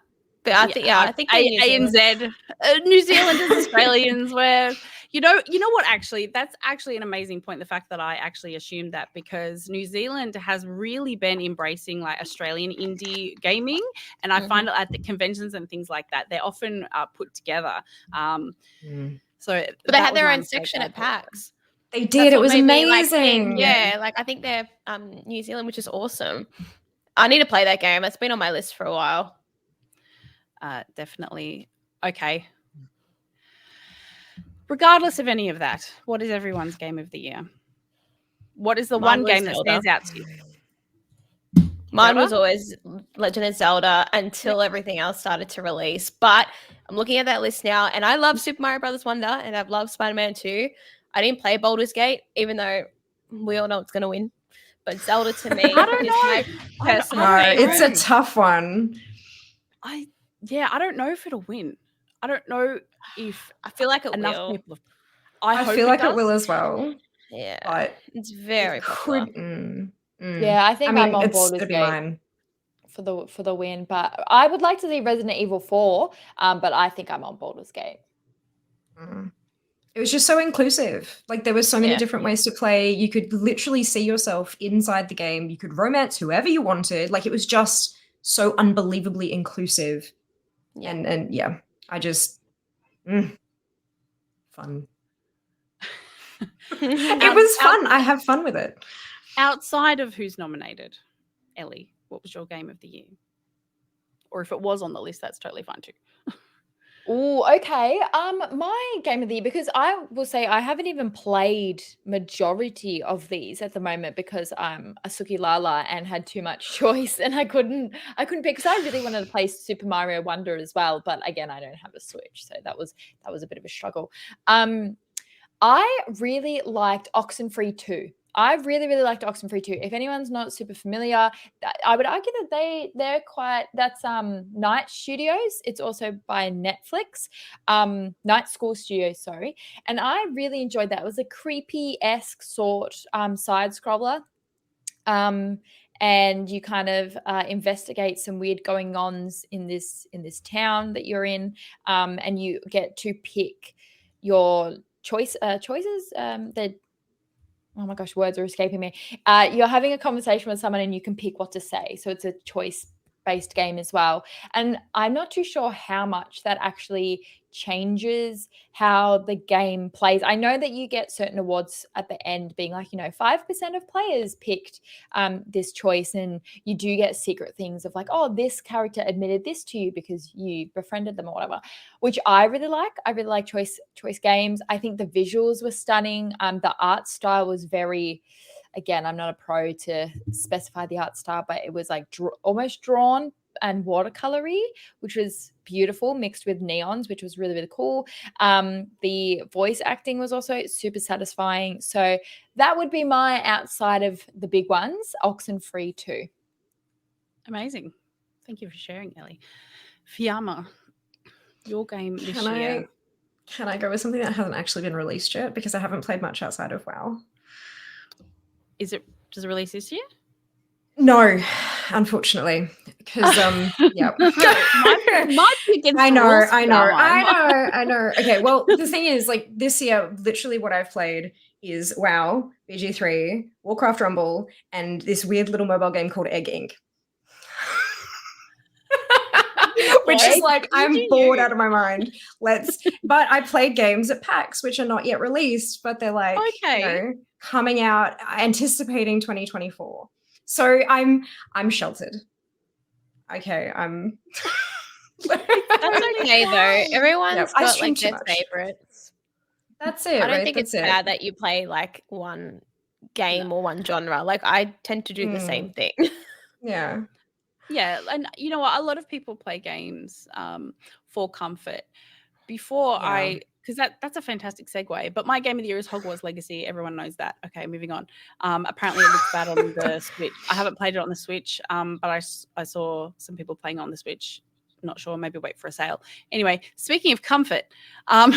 But I think they're New Zealand. ANZ, New Zealanders, Australians, where you know what, actually, that's actually an amazing point, the fact that I actually assumed that, because New Zealand has really been embracing like Australian indie gaming, and I find it at the conventions and things like that, they're often put together. So, but they had their own section at PAX. They did. It was amazing. I think they're New Zealand, which is awesome. I need to play that game. It's been on my list for a while. Definitely. Okay. Regardless of any of that, what is everyone's game of the year? What is the one game that stands out to you? Mine was always Legend of Zelda until everything else started to release. But I'm looking at that list now, and I love Super Mario Brothers Wonder, and I've loved Spider-Man 2. I didn't play Baldur's Gate, even though we all know it's going to win. But Zelda, to me, I don't know. It's a tough one. I don't know if it'll win. I don't know if I feel like it will. I feel like it will as well. Yeah, but it's very popular. Yeah, I think I'm on Baldur's Gate for the win. But I would like to see Resident Evil 4. But I think I'm on Baldur's Gate. It was just so inclusive. Like, there were so many different ways to play. You could literally see yourself inside the game. You could romance whoever you wanted. Like, it was just so unbelievably inclusive. Yeah. And I just fun. It was fun. I have fun with it. Outside of who's nominated, Ellie, what was your game of the year? Or if it was on the list, that's totally fine too. Oh, okay. My game of the year, because I will say I haven't even played majority of these at the moment, because I'm a Suki Lala and had too much choice, and I couldn't pick, because I really wanted to play Super Mario Wonder as well, but again, I don't have a Switch, so that was a bit of a struggle. I really liked Oxenfree 2. I really, really liked Oxenfree 2. If anyone's not super familiar, I would argue that they're quite, that's Night Studios. It's also by Netflix. Night School Studios, sorry. And I really enjoyed that. It was a creepy-esque sort side scroller. And you kind of investigate some weird going-ons in this town that you're in. And you get to pick your choices that, oh my gosh, words are escaping me. You're having a conversation with someone and you can pick what to say. So it's a choice-based game as well. And I'm not too sure how much that actually changes how the game plays. I know that you get certain awards at the end being like, 5% of players picked this choice, and you do get secret things of like, oh, this character admitted this to you because you befriended them or whatever, which I really like. I really like choice games. I think the visuals were stunning. The art style was very, again, I'm not a pro to specify the art style, but it was like almost drawn and watercolory, which was beautiful, mixed with neons, which was really, really cool. The voice acting was also super satisfying. So that would be my outside of the big ones, Oxenfree too. Amazing. Thank you for sharing, Ellie. Fiamma, your game this year. Can I go with something that hasn't actually been released yet? Because I haven't played much outside of WoW. Does it release this year? No, unfortunately, because yeah. might be against I the know. rules, Okay, well, the thing is, like this year, literally what I've played is WoW, BG3, Warcraft Rumble, and this weird little mobile game called Egg Inc. Which is like, I'm bored out of my mind. But I played games at PAX, which are not yet released, but they're like, coming out, anticipating 2024. So I'm sheltered. Okay, That's okay though. Everyone's got like their favorites. That's it. I don't think it's bad that you play like one game or one genre. Like I tend to do the same thing. Yeah. Yeah, and you know what? A lot of people play games for comfort. Because that's a fantastic segue. But my game of the year is Hogwarts Legacy. Everyone knows that. Okay, moving on. Apparently it looks bad on the Switch. I haven't played it on the Switch, but I saw some people playing on the Switch. Not sure. Maybe wait for a sale. Anyway, speaking of comfort. Love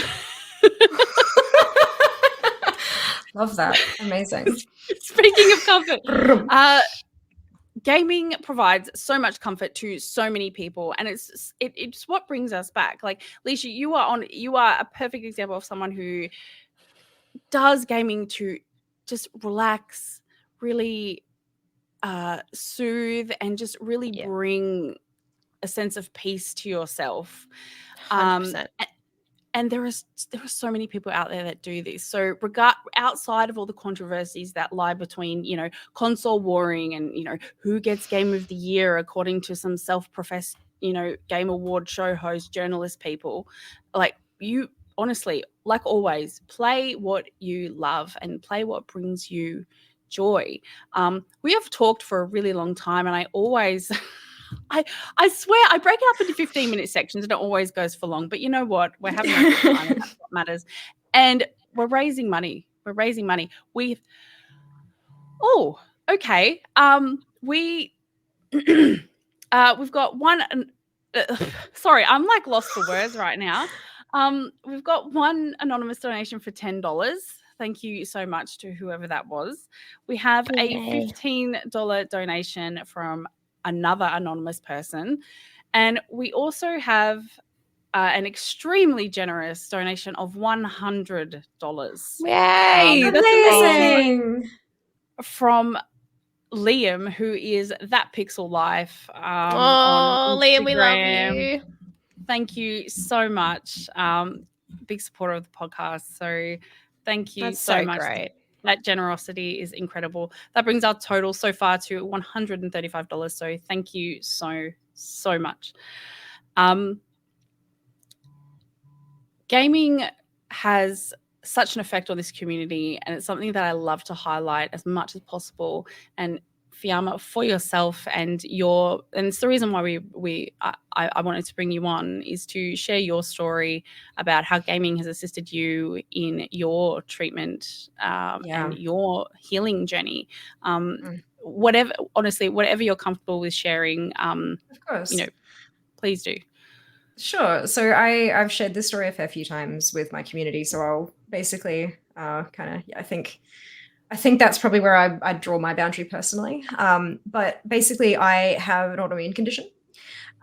that. Amazing. Speaking of comfort. Gaming provides so much comfort to so many people, and it's what brings us back. Like Leisha, you are a perfect example of someone who does gaming to just relax, really soothe, and just really bring a sense of peace to yourself. 100%. And there are so many people out there that do this. So outside of all the controversies that lie between, console warring and, who gets Game of the Year according to some self-professed, Game Award show host, journalist people, like you honestly, like always, play what you love and play what brings you joy. We have talked for a really long time, and I always... I swear I break it up into 15-minute sections and it always goes for long. But you know what? We're having a good time, and that's what matters. And we're raising money. We've okay. We've got one. Sorry, I'm like lost for words right now. We've got one anonymous donation for $10. Thank you so much to whoever that was. We have a $15 donation from another anonymous person, and we also have an extremely generous donation of $100. Yay! That's amazing. From Liam, who is That Pixel Life. On Liam, we love you. Thank you so much. Big supporter of the podcast. So thank you so much. Great. That generosity is incredible. That brings our total so far to $135. So thank you so much. Gaming has such an effect on this community, and it's something that I love to highlight as much as possible. And Fiamma, for yourself and it's the reason why I wanted to bring you on, is to share your story about how gaming has assisted you in your treatment and your healing journey. Whatever you're comfortable with sharing, of course, please do. Sure. So I've shared this story a fair few times with my community. So I'll basically I think that's probably where I draw my boundary personally. But basically, I have an autoimmune condition.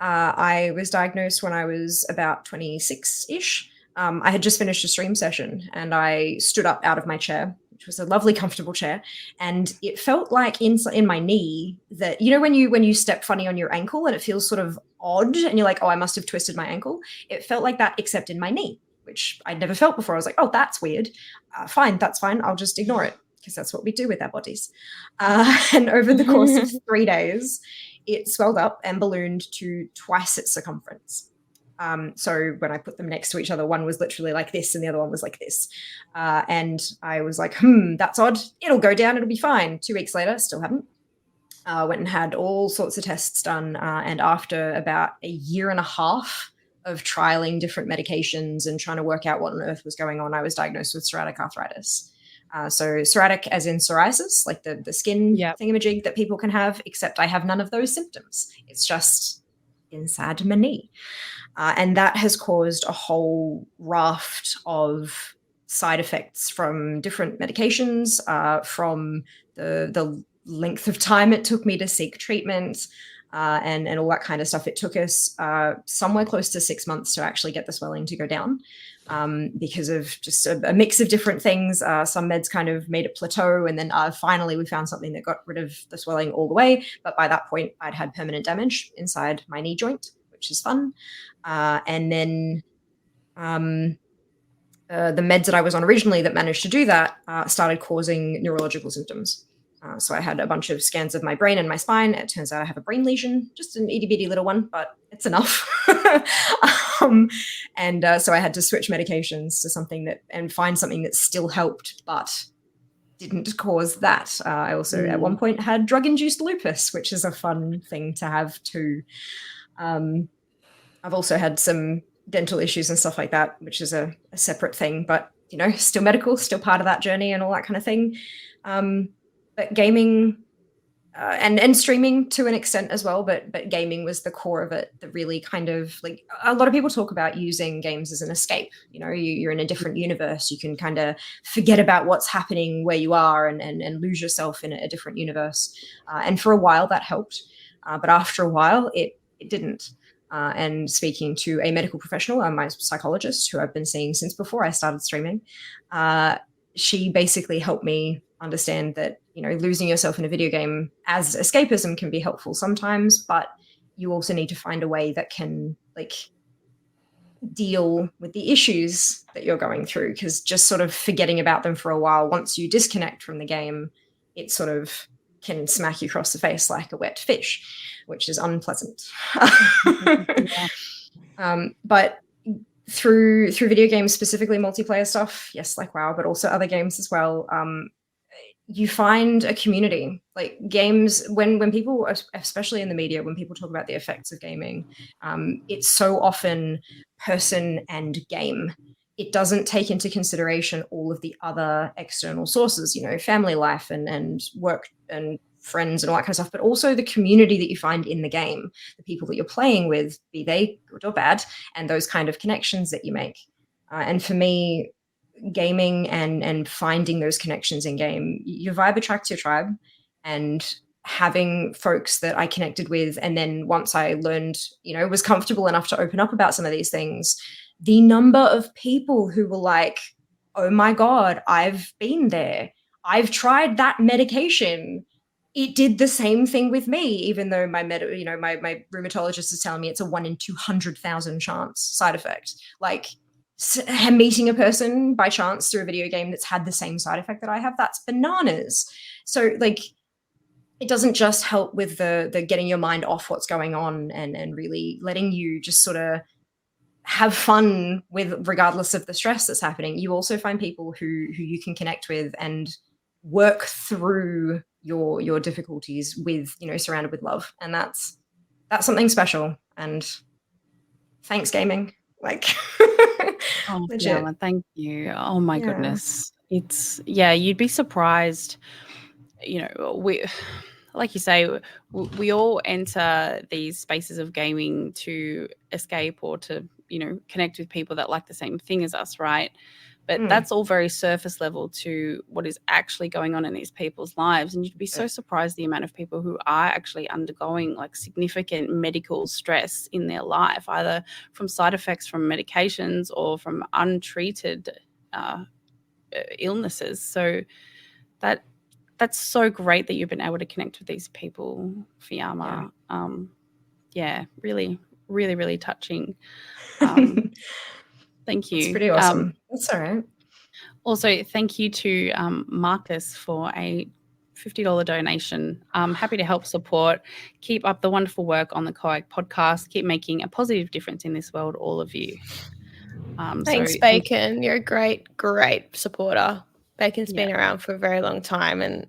I was diagnosed when I was about 26-ish. I had just finished a stream session, and I stood up out of my chair which was a lovely, comfortable chair. And it felt like in my knee that, you know, when you step funny on your ankle and it feels sort of odd and you're like, oh, I must have twisted my ankle. It felt like that, except in my knee, which I'd never felt before. I was like, oh, that's weird. Fine, that's fine. I'll just ignore it because that's what we do with our bodies. And over the course of 3 days, it swelled up and ballooned to twice its circumference. So when I put them next to each other, one was literally like this and the other one was like this. And I was like, that's odd. It'll go down. It'll be fine. 2 weeks later, still hadn't. Went and had all sorts of tests done. And after about a year and a half of trialing different medications and trying to work out what on earth was going on, I was diagnosed with psoriatic arthritis. So psoriatic as in psoriasis, like the skin thingamajig that people can have, except I have none of those symptoms. It's just inside my knee. And that has caused a whole raft of side effects from different medications, from the length of time it took me to seek treatment, and all that kind of stuff. It took us somewhere close to 6 months to actually get the swelling to go down, because of just a mix of different things. Some meds kind of made it plateau, and then finally we found something that got rid of the swelling all the way. But by that point, I'd had permanent damage inside my knee joint, which is fun. And then the meds that I was on originally that managed to do that started causing neurological symptoms. So I had a bunch of scans of my brain and my spine. It turns out I have a brain lesion, just an itty bitty little one, but it's enough. So I had to switch medications to something and find something that still helped, but didn't cause that. I also at one point had drug-induced lupus, which is a fun thing to have too. I've also had some dental issues and stuff like that, which is a separate thing, but, you know, still medical, still part of that journey and all that kind of thing. But gaming and streaming to an extent as well, but gaming was the core of it that really kind of, like, a lot of people talk about using games as an escape. You know, you're in a different universe. You can kind of forget about what's happening where you are and lose yourself in a different universe. And for a while that helped. But after a while, it didn't. And speaking to a medical professional, my psychologist, who I've been seeing since before I started streaming, she basically helped me understand that, you know, losing yourself in a video game as escapism can be helpful sometimes, but you also need to find a way that can, like, deal with the issues that you're going through, because just sort of forgetting about them for a while, once you disconnect from the game, it sort of can smack you across the face like a wet fish, which is unpleasant. But through video games, specifically multiplayer stuff, yes, like WoW, but also other games as well, you find a community. Like games, when people, especially in the media, when people talk about the effects of gaming, it's so often person and game. It doesn't take into consideration all of the other external sources, you know, family life and work and friends and all that kind of stuff, but also the community that you find in the game, the people that you're playing with, be they good or bad, and those kind of connections that you make. And for me, gaming and finding those connections in game, your vibe attracts your tribe, and having folks that I connected with, and then once I learned, you know, was comfortable enough to open up about some of these things, the number of people who were like, oh my God, I've been there. I've tried that medication. It did the same thing with me, even though my rheumatologist is telling me it's a 1 in 200,000 chance side effect. Like, meeting a person by chance through a video game that's had the same side effect that I have, that's bananas. So, like, it doesn't just help with the getting your mind off what's going on and really letting you just sort of have fun with, regardless of the stress that's happening. You also find people who you can connect with and work through your difficulties with, you know, surrounded with love. And that's something special. And thanks, gaming. Like, oh, Fiamma, thank you. Oh my goodness. It's, you'd be surprised. You know, like you say, we all enter these spaces of gaming to escape or to, you know, connect with people that like the same thing as us, right? But that's all very surface level to what is actually going on in these people's lives. And you'd be so surprised the amount of people who are actually undergoing like significant medical stress in their life, either from side effects from medications or from untreated illnesses. So that's so great that you've been able to connect with these people, Fiamma. Yeah, really, really, really touching. Thank you. It's pretty awesome. That's all right. Also, thank you to Marcus for a $50 donation. I'm happy to help support. Keep up the wonderful work on the COAG podcast. Keep making a positive difference in this world, all of you. Thanks, Bacon. You're a great, great supporter. Bacon's been around for a very long time, and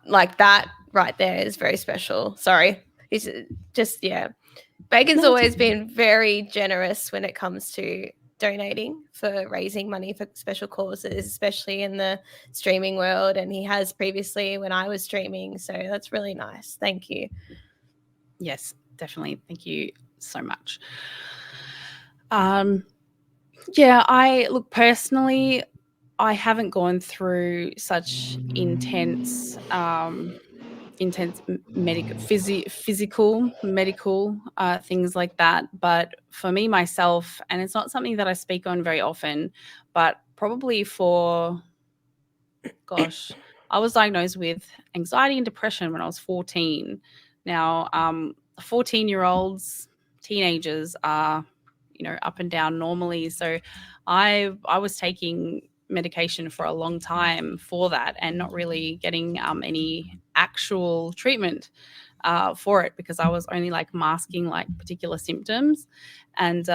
like that right there is very special. Sorry. It's just, Bacon's always been very generous when it comes to donating for raising money for special causes, especially in the streaming world. And he has previously when I was streaming. So that's really nice. Thank you. Yes, definitely. Thank you so much. I look, personally, I haven't gone through such intense physical medical things like that, but for me myself, and it's not something that I speak on very often, but probably I was diagnosed with anxiety and depression when I was 14. Now 14-year-olds, teenagers are up and down normally, so I was taking medication for a long time for that and not really getting any actual treatment for it, because I was only like masking like particular symptoms. And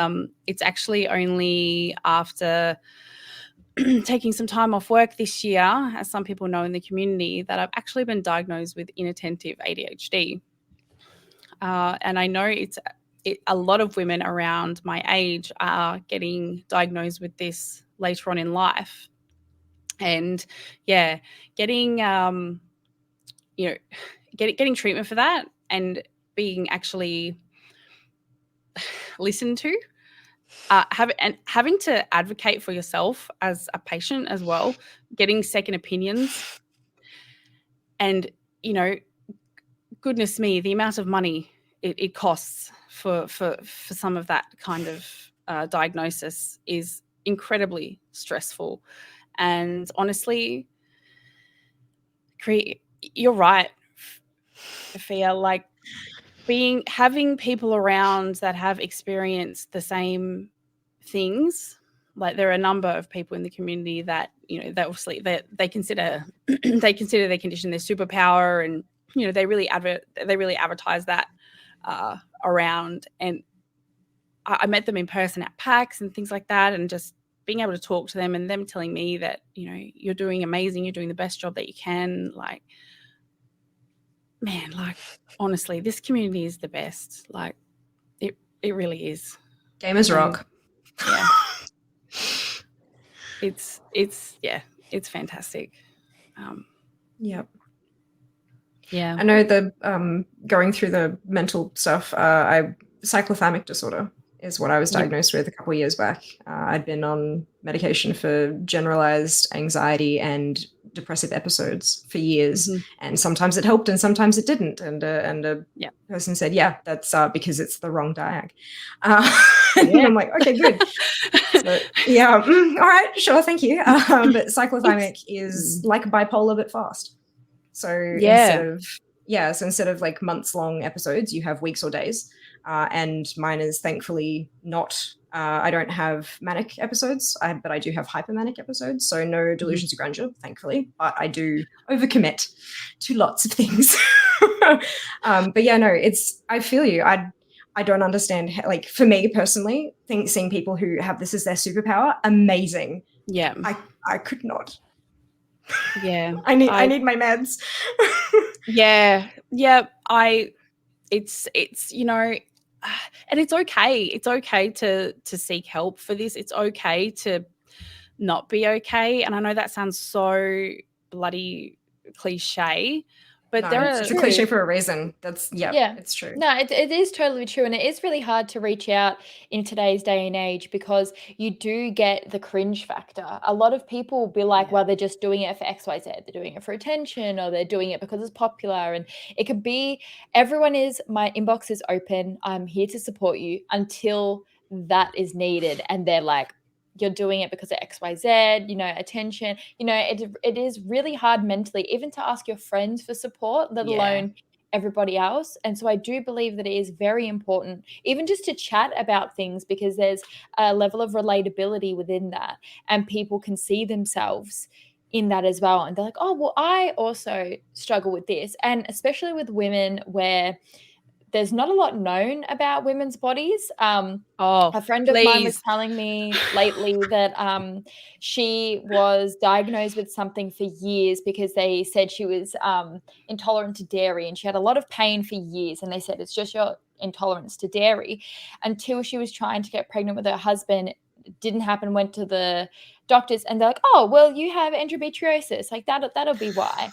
it's actually only after taking some time off work this year, as some people know in the community, that I've actually been diagnosed with inattentive ADHD. And I know a lot of women around my age are getting diagnosed with this later on in life. And getting getting treatment for that and being actually listened to, having to advocate for yourself as a patient as well, getting second opinions, and goodness me, the amount of money it costs for some of that kind of diagnosis is incredibly stressful. And honestly, you're right, Fia, like having people around that have experienced the same things. Like, there are a number of people in the community that that obviously they consider their condition their superpower, and they really advertise that around. And I met them in person at PAX and things like that, and just being able to talk to them and them telling me that you're doing amazing, you're doing the best job that you can. Like, man, like, honestly, this community is the best. Like, it really is. Gamers rock. Yeah. It's fantastic. Yep. Yeah. I know the going through the mental stuff, cyclothymic disorder is what I was diagnosed with a couple of years back. I'd been on medication for generalized anxiety and depressive episodes for years, and sometimes it helped and sometimes it didn't. And a person said, that's because it's the wrong diag. And I'm like, okay, good. So, all right, sure, thank you. But cyclothymic is like bipolar but fast. So instead of like months-long episodes, you have weeks or days. And mine is thankfully not. I don't have manic episodes, but I do have hypermanic episodes. So no delusions of grandeur, thankfully. But I do overcommit to lots of things. But I feel you. I don't understand. Like, for me personally, seeing people who have this as their superpower, amazing. Yeah, I could not. Yeah, I need my meds. It's and it's okay. It's okay to seek help for this. It's okay to not be okay. And I know that sounds so bloody cliche, but it's a cliche for a reason. It's true. No, it is totally true. And it is really hard to reach out in today's day and age, because you do get the cringe factor. A lot of people will be like, well, they're just doing it for XYZ. They're doing it for attention, or they're doing it because it's popular. And it could be, my inbox is open. I'm here to support you until that is needed. And they're like, you're doing it because of XYZ, you know, attention, you know, it is really hard mentally, even to ask your friends for support, let alone everybody else. And so I do believe that it is very important, even just to chat about things, because there's a level of relatability within that, and people can see themselves in that as well. And they're like, oh, well, I also struggle with this. And especially with women, where there's not a lot known about women's bodies. A friend of mine was telling me lately that she was diagnosed with something for years because they said she was intolerant to dairy, and she had a lot of pain for years. And they said, it's just your intolerance to dairy, until she was trying to get pregnant with her husband. It didn't happen, went to the doctors, and they're like, oh, well, you have endometriosis. Like that'll be why.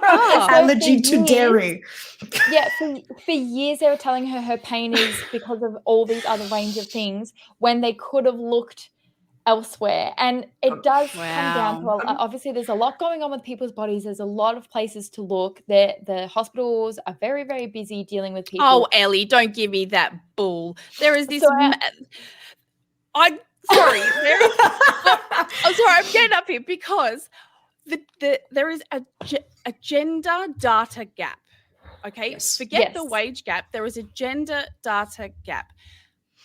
Allergy to dairy. Yeah, for years they were telling her pain is because of all these other range of things, when they could have looked elsewhere. And it does come down to, obviously there's a lot going on with people's bodies. There's a lot of places to look. The hospitals are very, very busy dealing with people. Oh, Ellie, don't give me that bull. There is this I'm sorry. I'm sorry, I'm getting up here because there is a gender data gap. Okay, forget the wage gap. There is a gender data gap.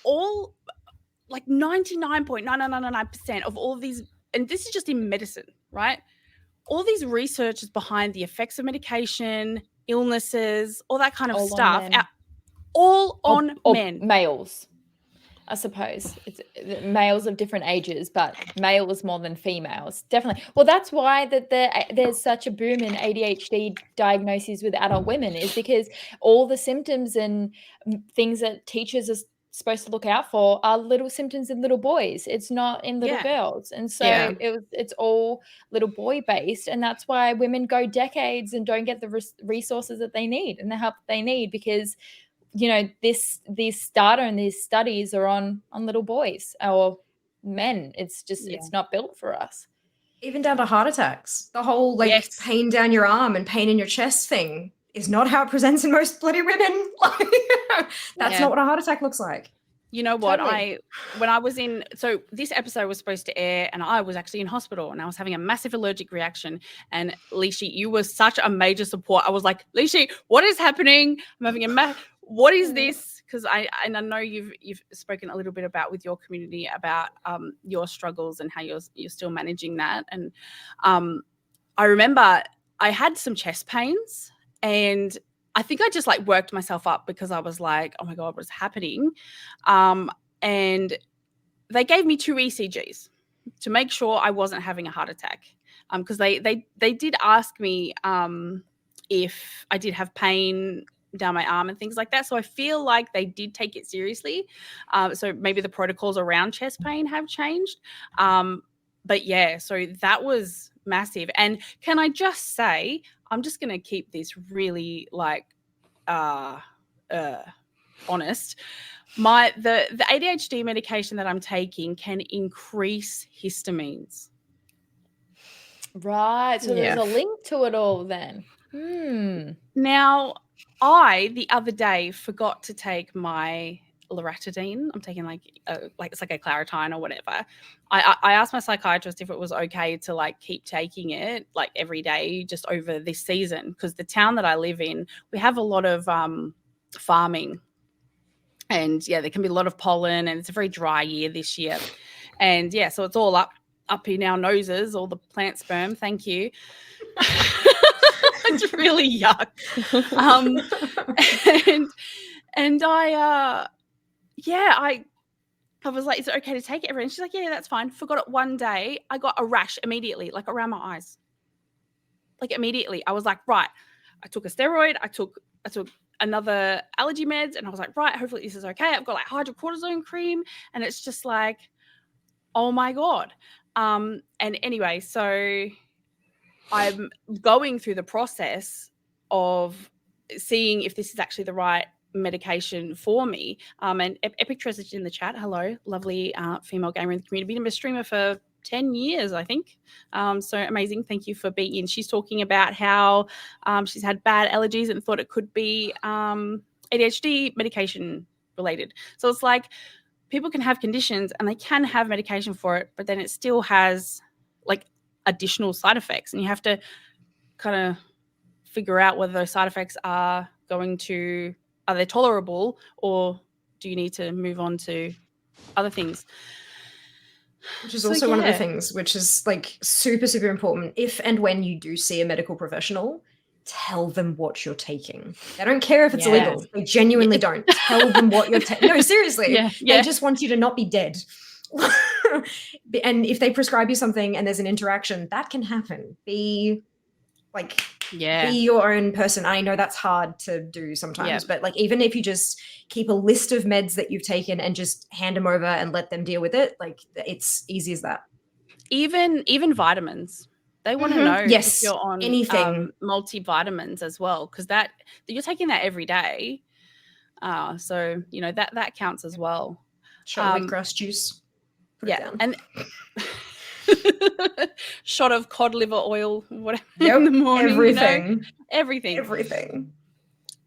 All like 99.9999% of all of these, and this is just in medicine, right? All these research is behind the effects of medication, illnesses, all that kind of stuff. All on men. Males. I suppose it's males of different ages, but males more than females, definitely. Well, that's why there's such a boom in ADHD diagnoses with adult women, is because all the symptoms and things that teachers are supposed to look out for are little symptoms in little boys. It's not in little girls. And so it's all little boy based. And that's why women go decades and don't get the resources that they need and the help they need, because you know, this data and these studies are on little boys or men. It's just it's not built for us. Even down to heart attacks. The whole pain down your arm and pain in your chest thing is not how it presents in most bloody women. That's not what a heart attack looks like. You know what? When I was so this episode was supposed to air and I was actually in hospital and I was having a massive allergic reaction. And Lishi, you were such a major support. I was like, Lishi, what is happening? I'm having what is this? Because I know you've spoken a little bit about with your community about your struggles and how you're still managing that. And I remember I had some chest pains, and I think I just like worked myself up because I was like, oh my God, what's happening? And they gave me 2 ECGs to make sure I wasn't having a heart attack. Because they did ask me if I did have pain down my arm and things like that. So I feel like they did take it seriously. So maybe the protocols around chest pain have changed. But yeah, so that was massive. And can I just say, I'm just going to keep this really like honest. The ADHD medication that I'm taking can increase histamines. Right. So there's a link to it all then. Now, I the other day forgot to take my loratadine. I'm taking like it's like a Claritine or whatever. I asked my psychiatrist if it was okay to like keep taking it like every day just over this season, because the town that I live in, we have a lot of farming, and there can be a lot of pollen, and it's a very dry year this year, and so it's all up in our noses, all the plant sperm. Thank you. It's really yuck. And I was like, is it okay to take it? And she's like, yeah, that's fine. Forgot it one day. I got a rash immediately, like around my eyes. Like immediately. I was like, right. I took a steroid. I took another allergy meds, and I was like, right, hopefully this is okay. I've got like hydrocortisone cream, and it's just like, oh my God. And anyway, so I'm going through the process of seeing if this is actually the right medication for me. And Epic Treasure's in the chat. Hello, lovely female gamer in the community. Been a streamer for 10 years, I think. So amazing. Thank you for being in. She's talking about how she's had bad allergies and thought it could be ADHD medication related. So it's like, people can have conditions and they can have medication for it, but then it still has like additional side effects, and you have to kind of figure out whether those side effects are they tolerable, or do you need to move on to other things? Which is also one of the things which is like super, super important. If and when you do see a medical professional, tell them what you're taking. They don't care if it's illegal. They genuinely don't. Tell them what you're taking. No, seriously. They just want you to not be dead. And if they prescribe you something and there's an interaction, that can happen. Be your own person. I know that's hard to do sometimes, but like, even if you just keep a list of meds that you've taken and just hand them over and let them deal with it, like, it's easy as that. Even vitamins, they want to know if you're on anything, multivitamins as well, because that you're taking that every day. So you know that counts as well. Shot of wheatgrass juice. Put it down. And shot of cod liver oil, whatever, in the morning. Everything.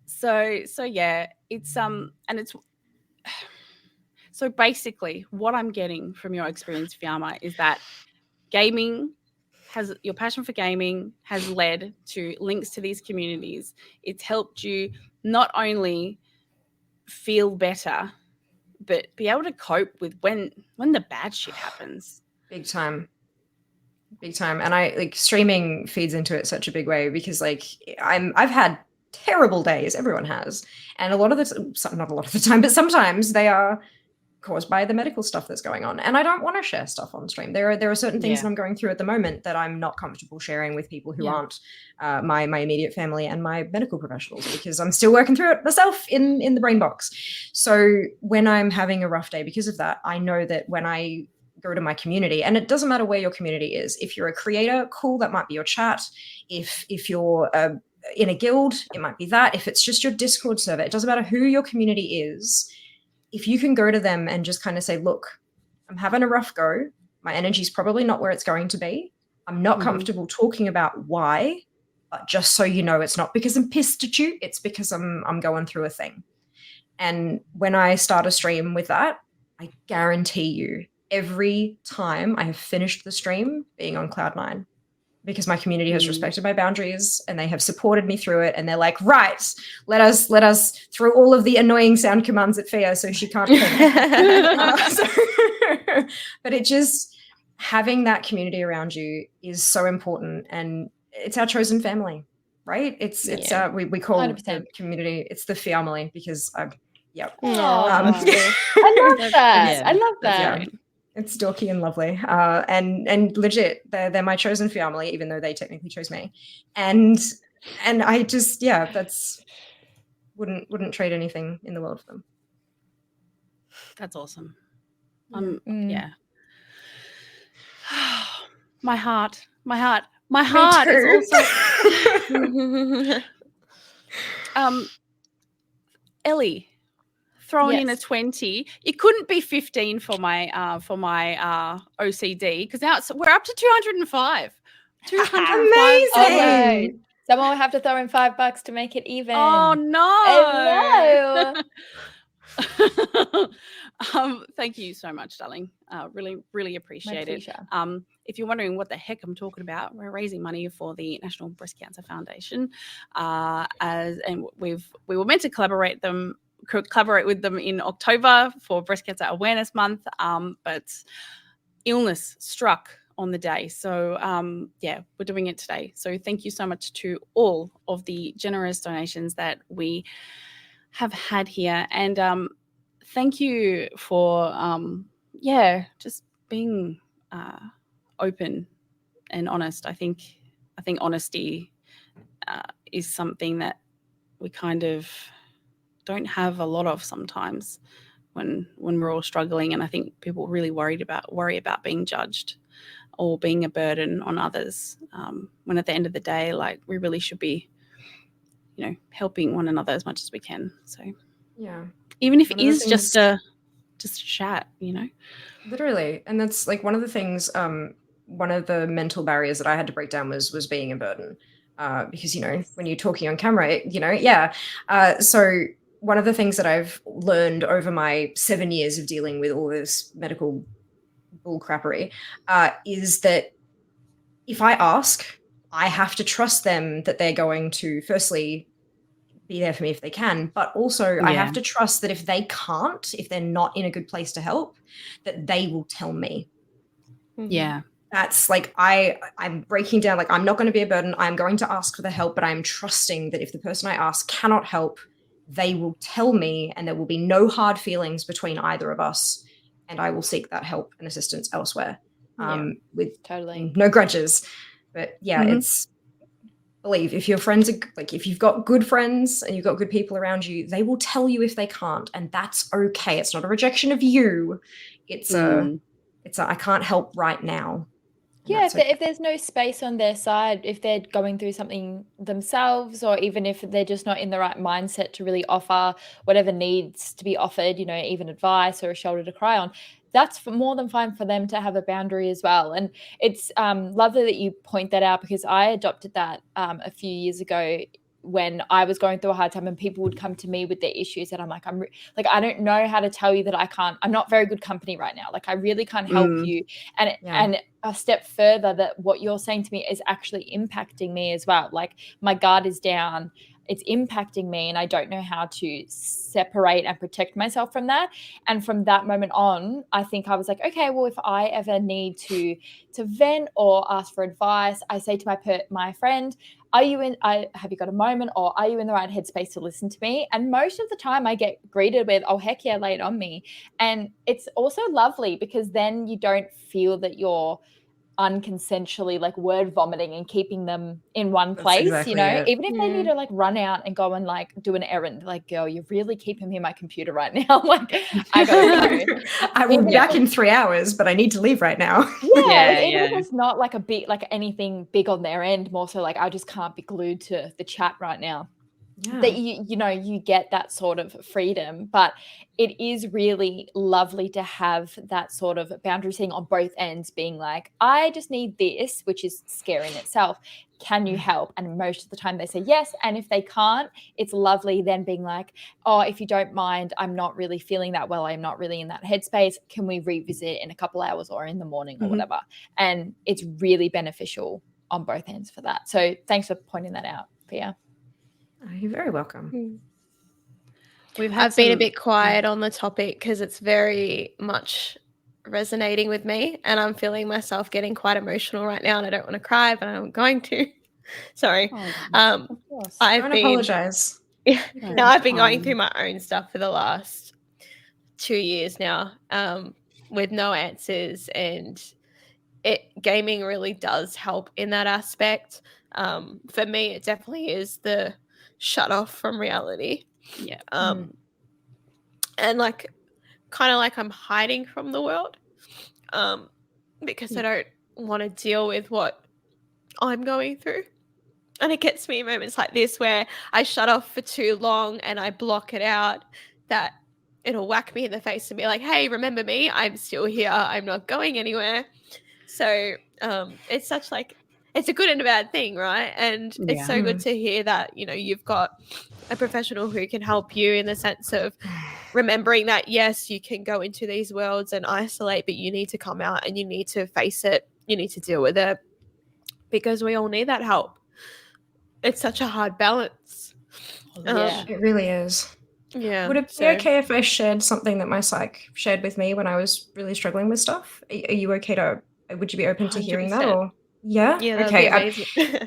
So yeah, it's and it's so basically what I'm getting from your experience, Fiamma, is that your passion for gaming has led to links to these communities. It's helped you not only feel better, but be able to cope with when the bad shit happens. Big time. And I like streaming feeds into it such a big way, because like I've had terrible days. Everyone has. And not a lot of the time, but sometimes they are caused by the medical stuff that's going on. And I don't want to share stuff on stream. There are certain things that I'm going through at the moment that I'm not comfortable sharing with people who aren't my immediate family and my medical professionals, because I'm still working through it myself in the brain box. So when I'm having a rough day because of that, I know that when I go to my community, and it doesn't matter where your community is. If you're a creator, cool, that might be your chat. If you're in a guild, it might be that. If it's just your Discord server, it doesn't matter who your community is. If you can go to them and just kind of say, look, I'm having a rough go. My energy's probably not where it's going to be. I'm not comfortable talking about why, but just so you know, it's not because I'm pissed at you. It's because I'm going through a thing. And when I start a stream with that, I guarantee you, every time I have finished the stream being on cloud nine, because my community has respected my boundaries and they have supported me through it. And they're like, right, let us throw all of the annoying sound commands at Fia so she can't but it just, having that community around you is so important. And it's our chosen family, right? It's we call 100%. The community, it's the family, because I love that. I love that. It's dorky and lovely, and legit. They're my chosen family, even though they technically chose me. And I just that's wouldn't trade anything in the world for them. That's awesome. My heart is also. Ellie. Throwing in a 20. It couldn't be 15 for my OCD, because now we're up to 205. 205. Amazing. Someone will have to throw in $5 to make it even. Oh no. Thank you so much, darling. Really, really appreciate it. If you're wondering what the heck I'm talking about, we're raising money for the National Breast Cancer Foundation, and we were meant to collaborate with them in October for Breast Cancer Awareness Month, but illness struck on the day. So, we're doing it today. So thank you so much to all of the generous donations that we have had here. And thank you for, just being open and honest. I think honesty is something that we kind of don't have a lot of sometimes when we're all struggling, and I think people really worry about being judged or being a burden on others, when at the end of the day, like, we really should be, helping one another as much as we can. So even if it is just a chat, literally. And that's like one of the things, one of the mental barriers that I had to break down was being a burden, because when you're talking on camera, so one of the things that I've learned over my 7 years of dealing with all this medical bullcrappery is that if I ask, I have to trust them that they're going to firstly be there for me if they can, but also I have to trust that if they can't, if they're not in a good place to help, that they will tell me. Yeah. That's like I'm breaking down, like I'm not going to be a burden. I'm going to ask for the help, but I'm trusting that if the person I ask cannot help, they will tell me and there will be no hard feelings between either of us, and I will seek that help and assistance elsewhere. With Totally. no grudges. But yeah, it's believe if your friends are like, if you've got good friends and you've got good people around you, they will tell you if they can't, and that's okay. It's not a rejection of you. It's a I can't help right now. Yeah, if there's no space on their side, if they're going through something themselves, or even if they're just not in the right mindset to really offer whatever needs to be offered, you know, even advice or a shoulder to cry on, that's more than fine for them to have a boundary as well. And it's lovely that you point that out, because I adopted that a few years ago when I was going through a hard time and people would come to me with their issues, and I'm like, I don't know how to tell you that I'm not very good company right now. Like, I really can't help you. And a step further, that what you're saying to me is actually impacting me as well. Like, my guard is down, it's impacting me, and I don't know how to separate and protect myself from that. And from that moment on, I think I was like, okay, well, if I ever need to vent or ask for advice, I say to my friend, have you got a moment, or are you in the right headspace to listen to me? And most of the time I get greeted with, oh, heck yeah, lay it on me. And it's also lovely, because then you don't feel that you're unconsensually like word vomiting and keeping them in one place. Exactly, you know, even if they need to like run out and go and like do an errand, like, girl, you're really keeping me in my computer right now. Like, I gotta go. I will be back in 3 hours, but I need to leave right now. Even if it's not like anything big on their end, more so like, I just can't be glued to the chat right now. That you get that sort of freedom. But it is really lovely to have that sort of boundary thing on both ends, being like, I just need this, which is scary in itself. Can you help? And most of the time they say yes. And if they can't, it's lovely then being like, oh, if you don't mind, I'm not really feeling that well, I'm not really in that headspace, can we revisit in a couple hours or in the morning or whatever? And it's really beneficial on both ends for that. So thanks for pointing that out, Pia. Oh, you're very welcome. I've been a bit quiet on the topic because it's very much resonating with me, and I'm feeling myself getting quite emotional right now, and I don't want to cry, but I'm going to. Sorry. Of course. Don't apologize. No, I've been going through my own stuff for the last 2 years now, with no answers, and gaming really does help in that aspect. For me, it definitely is the shut off from reality. And like, kind of like I'm hiding from the world, because I don't want to deal with what I'm going through. And it gets me in moments like this where I shut off for too long and I block it out, that it'll whack me in the face and be like, hey, remember me? I'm still here. I'm not going anywhere. So it's such like, it's a good and a bad thing, right? And it's so good to hear that, you know, you've got a professional who can help you in the sense of remembering that, yes, you can go into these worlds and isolate, but you need to come out and you need to face it. You need to deal with it, because we all need that help. It's such a hard balance. It really is. Yeah. Would it be okay if I shared something that my psych shared with me when I was really struggling with stuff? Are you okay to? Would you be open to hearing that? Or yeah, okay.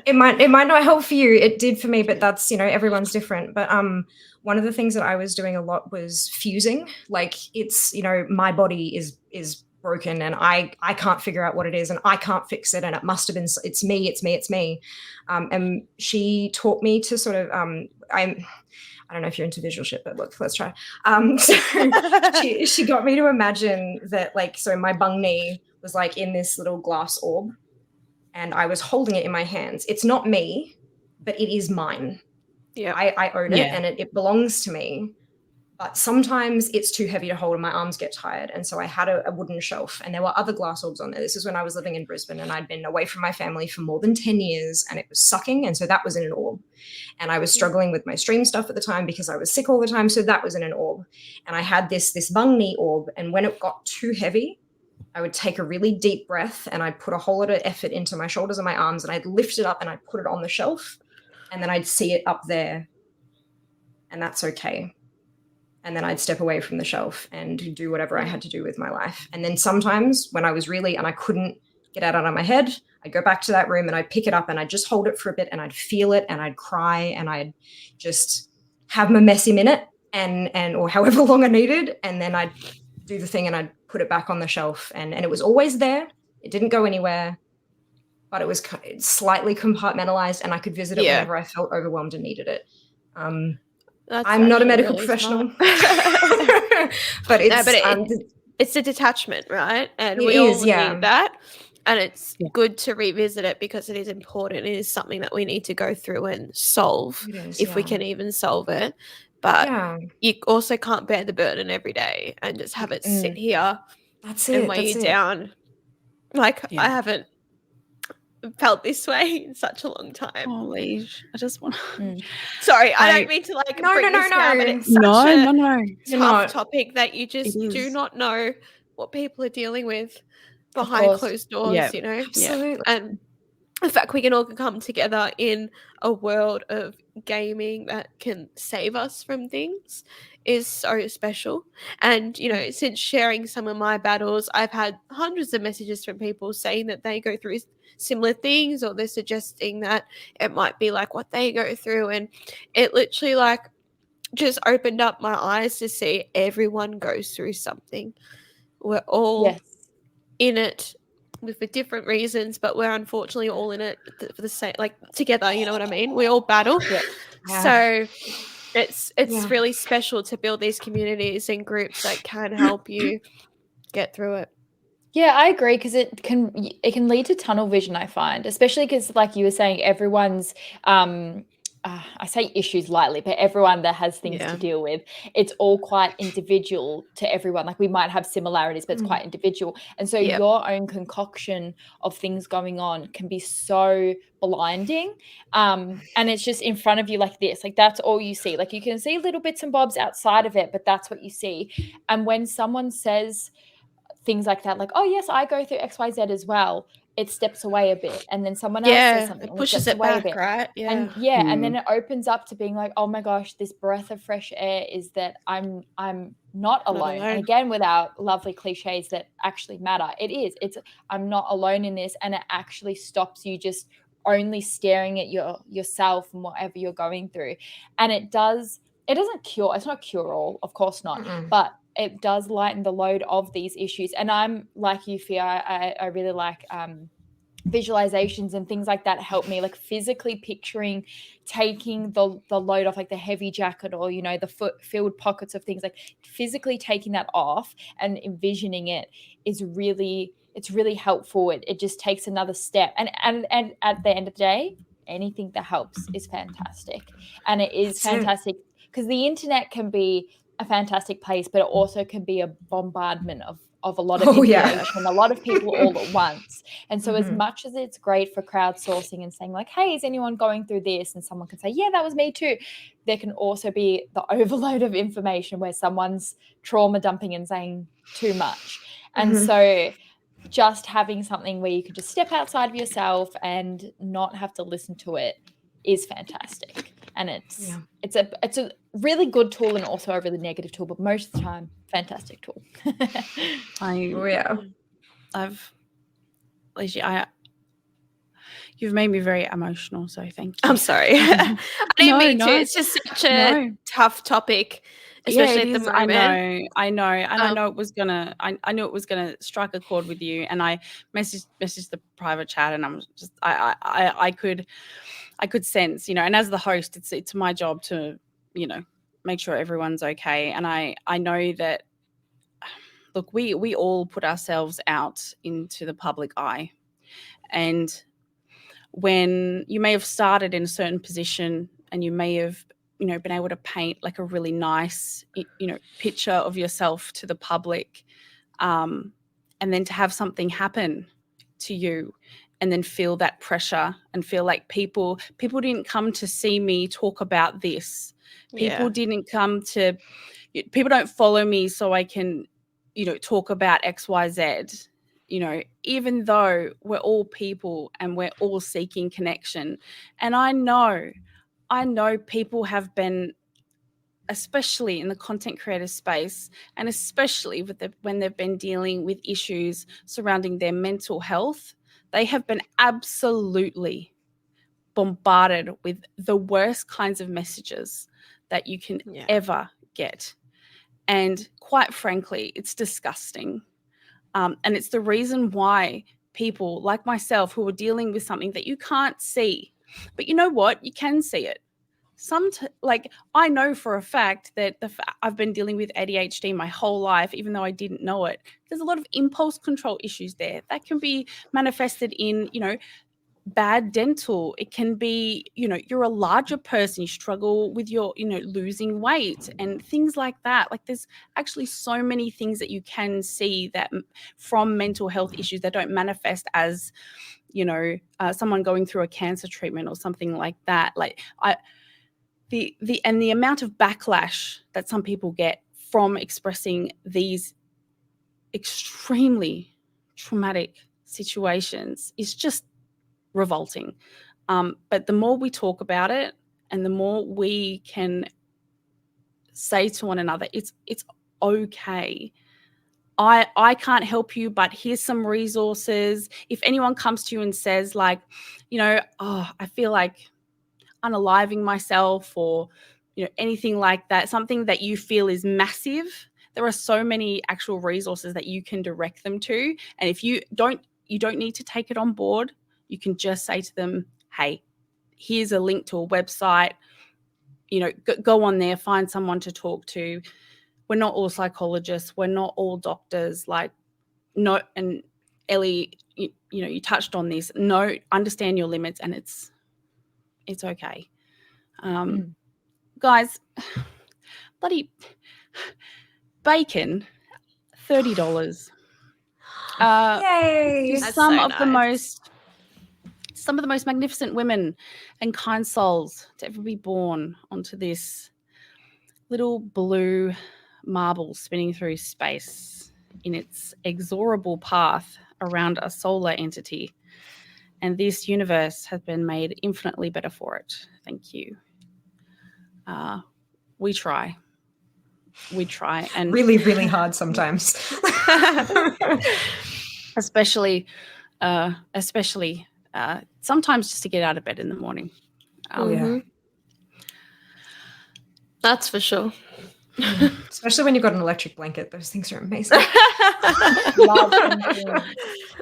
It might not help for you. It did for me, but that's, you know, everyone's different. But one of the things that I was doing a lot was fusing. Like, it's, you know, my body is broken and I can't figure out what it is and I can't fix it, and it must have been, it's me. And she taught me to sort of I don't know if you're into visual shit, but look, let's try. So she got me to imagine that, like, so my bung knee was like in this little glass orb and I was holding it in my hands. It's not me, but it is mine. Yeah, I own it and it belongs to me. But sometimes it's too heavy to hold and my arms get tired. And so I had a wooden shelf and there were other glass orbs on there. This is when I was living in Brisbane and I'd been away from my family for more than 10 years and it was sucking. And so that was in an orb. And I was struggling with my stream stuff at the time because I was sick all the time. So that was in an orb. And I had this Bungni orb. And when it got too heavy, I would take a really deep breath and I'd put a whole lot of effort into my shoulders and my arms and I'd lift it up and I'd put it on the shelf and then I'd see it up there. And that's okay. And then I'd step away from the shelf and do whatever I had to do with my life. And then sometimes when I was really, and I couldn't get out of my head, I'd go back to that room and I'd pick it up and I'd just hold it for a bit and I'd feel it and I'd cry and I'd just have my messy minute or however long I needed. And then I'd do the thing and I'd put it back on the shelf and it was always there. It didn't go anywhere, but it was slightly compartmentalized and I could visit it whenever I felt overwhelmed and needed it. I'm not a medical really professional, but it's a detachment, right? And it we all is, yeah. need that. And it's good to revisit it because it is important. It is something that we need to go through and solve if we can even solve it. But you also can't bear the burden every day and just have it sit here and weigh you down. Like I haven't felt this way in such a long time. Oh, Leash. I just want Sorry, I don't mean to bring this down, but it's such a tough topic that you just do not know what people are dealing with behind closed doors, you know? Absolutely. And the fact we can all come together in a world of gaming that can save us from things is so special. And, you know, since sharing some of my battles, I've had hundreds of messages from people saying that they go through similar things or they're suggesting that it might be like what they go through. And it literally just opened up my eyes to see everyone goes through something. We're all in it for different reasons, but we're unfortunately all in it for the same, together, you know what I mean? We all battle. So it's really special to build these communities and groups that can help you get through it. Yeah, I agree because it can lead to tunnel vision, I find, especially because like you were saying, everyone's I say issues lightly, but everyone that has things to deal with, it's all quite individual to everyone. Like we might have similarities, but it's quite individual. And so your own concoction of things going on can be so blinding. And it's just in front of you like this, like that's all you see. Like you can see little bits and bobs outside of it, but that's what you see. And when someone says things like that, like, oh yes, I go through XYZ as well, it steps away a bit, and then someone else says something, it pushes it back, right? And then it opens up to being like, oh my gosh, this breath of fresh air is that I'm not alone. And again, with our lovely cliches that actually matter, it's I'm not alone in this, and it actually stops you just only staring at yourself and whatever you're going through. And it doesn't cure, it's not cure all, of course not, but it does lighten the load of these issues. And I'm like you, Fia, I really like visualizations and things like that help me, like physically picturing taking the load off, like the heavy jacket or, you know, the filled pockets of things, like physically taking that off and envisioning it is really, it's really helpful. It just takes another step. And at the end of the day, anything that helps is fantastic. And it is fantastic because the internet can be a fantastic place, but it also can be a bombardment of a lot of information, a lot of people all at once. And so as much as it's great for crowdsourcing and saying like, hey, is anyone going through this? And someone can say, yeah, that was me too. There can also be the overload of information where someone's trauma dumping and saying too much. And so just having something where you can just step outside of yourself and not have to listen to it is fantastic. And it's a really good tool and also a really negative tool, but most of the time, fantastic tool. You've made me very emotional, so thank you. I'm sorry. I didn't mean to. It's just such a tough topic, especially at the moment. I know, and I know it was gonna. I knew it was gonna strike a chord with you, and I messaged the private chat, and I'm just I could sense, you know, and as the host, it's my job to, you know, make sure everyone's okay, and I know that. Look, we all put ourselves out into the public eye, and when you may have started in a certain position and you may have, been able to paint like a really nice, picture of yourself to the public, and then to have something happen to you and then feel that pressure and feel like people didn't come to see me talk about this. People don't follow me so I can, talk about XYZ. Even though we're all people and we're all seeking connection. And I know people have been, especially in the content creator space, and especially when they've been dealing with issues surrounding their mental health, they have been absolutely bombarded with the worst kinds of messages that you can ever get. And quite frankly, it's disgusting. And it's the reason why people like myself who are dealing with something that you can't see, but you know what? You can see it. I know for a fact that I've been dealing with ADHD my whole life, even though I didn't know it. There's a lot of impulse control issues there that can be manifested in, bad dental. It can be, you're a larger person, you struggle with your, losing weight and things like that. Like there's actually so many things that you can see that from mental health issues that don't manifest as, someone going through a cancer treatment or something like that. Like the amount of backlash that some people get from expressing these extremely traumatic situations is just revolting. But the more we talk about it and the more we can say to one another, it's okay. I can't help you, but here's some resources. If anyone comes to you and says like, I feel like unaliving myself or, anything like that, something that you feel is massive, there are so many actual resources that you can direct them to. And if you don't need to take it on board. You can just say to them, hey, here's a link to a website, go on there, find someone to talk to. We're not all psychologists. We're not all doctors. And Ellie, you touched on this. No, understand your limits and it's okay. Guys, bloody bacon, $30. Yay! Some of the most magnificent women and kind souls to ever be born onto this little blue marble spinning through space in its inexorable path around a solar entity. And this universe has been made infinitely better for it. Thank you. We try. And really, really hard sometimes. especially sometimes just to get out of bed in the morning. That's for sure. Especially when you've got an electric blanket. Those things are amazing.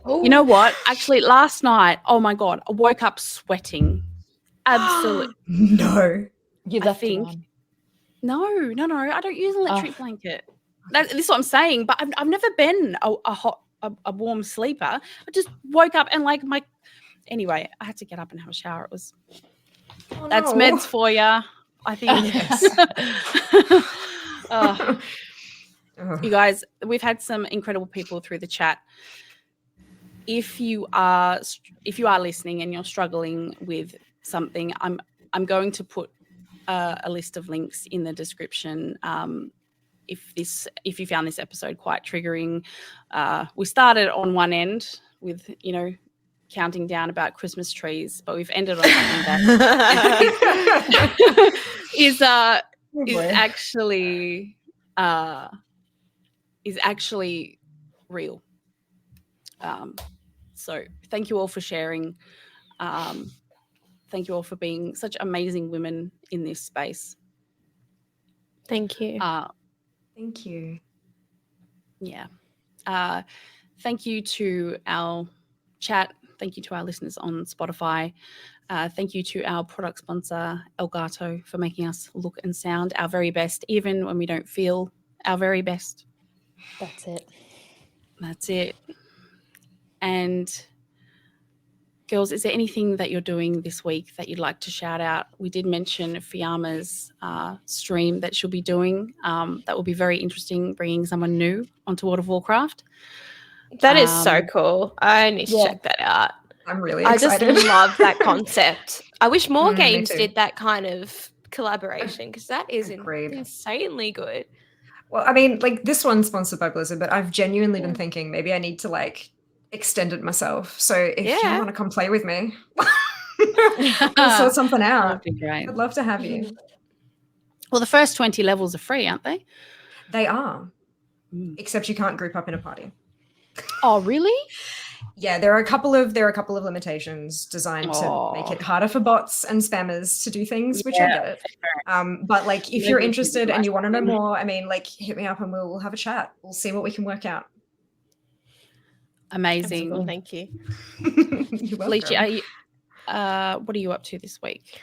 You know what? Actually, last night, oh my God, I woke up sweating. Absolutely. No. You left it on. No. I don't use an electric blanket. This is what I'm saying. But I've never been a warm sleeper. I just woke up and anyway, I had to get up and have a shower. It was that's meds for you, I think. Yes. You guys, we've had some incredible people through the chat. If you are listening and you're struggling with something, I'm going to put a list of links in the description. If you found this episode quite triggering, we started on one end with counting down about Christmas trees, but we've ended on something that is actually real. So thank you all for sharing. Thank you all for being such amazing women in this space. Thank you. Thank you. Yeah. Thank you to our chat. Thank you to our listeners on Spotify. Thank you to our product sponsor, Elgato, for making us look and sound our very best, even when we don't feel our very best. That's it. That's it. And girls, is there anything that you're doing this week that you'd like to shout out? We did mention Fiamma's stream that she'll be doing. That will be very interesting, bringing someone new onto World of Warcraft. That is so cool. I need to check that out. I'm really I excited. just love that concept. I wish more Me games too. did that kind of collaboration because that is Agreed. insanely good. Well, I mean, like this one's sponsored by Blizzard, but I've genuinely been thinking maybe I need to like extend it myself. So if you want to come play with me, we'll sort something out. That'd be great. I'd love to have you. Well, the first 20 levels are free, aren't they? They are, except you can't group up in a party. Oh, really? Yeah, there are a couple of limitations designed to make it harder for bots and spammers to do things, which I get it. But like, if you're interested and you want to know more, I mean, like, hit me up and we'll have a chat. We'll see what we can work out. Amazing. Cool, thank you. You're welcome. Felicia, what are you up to this week?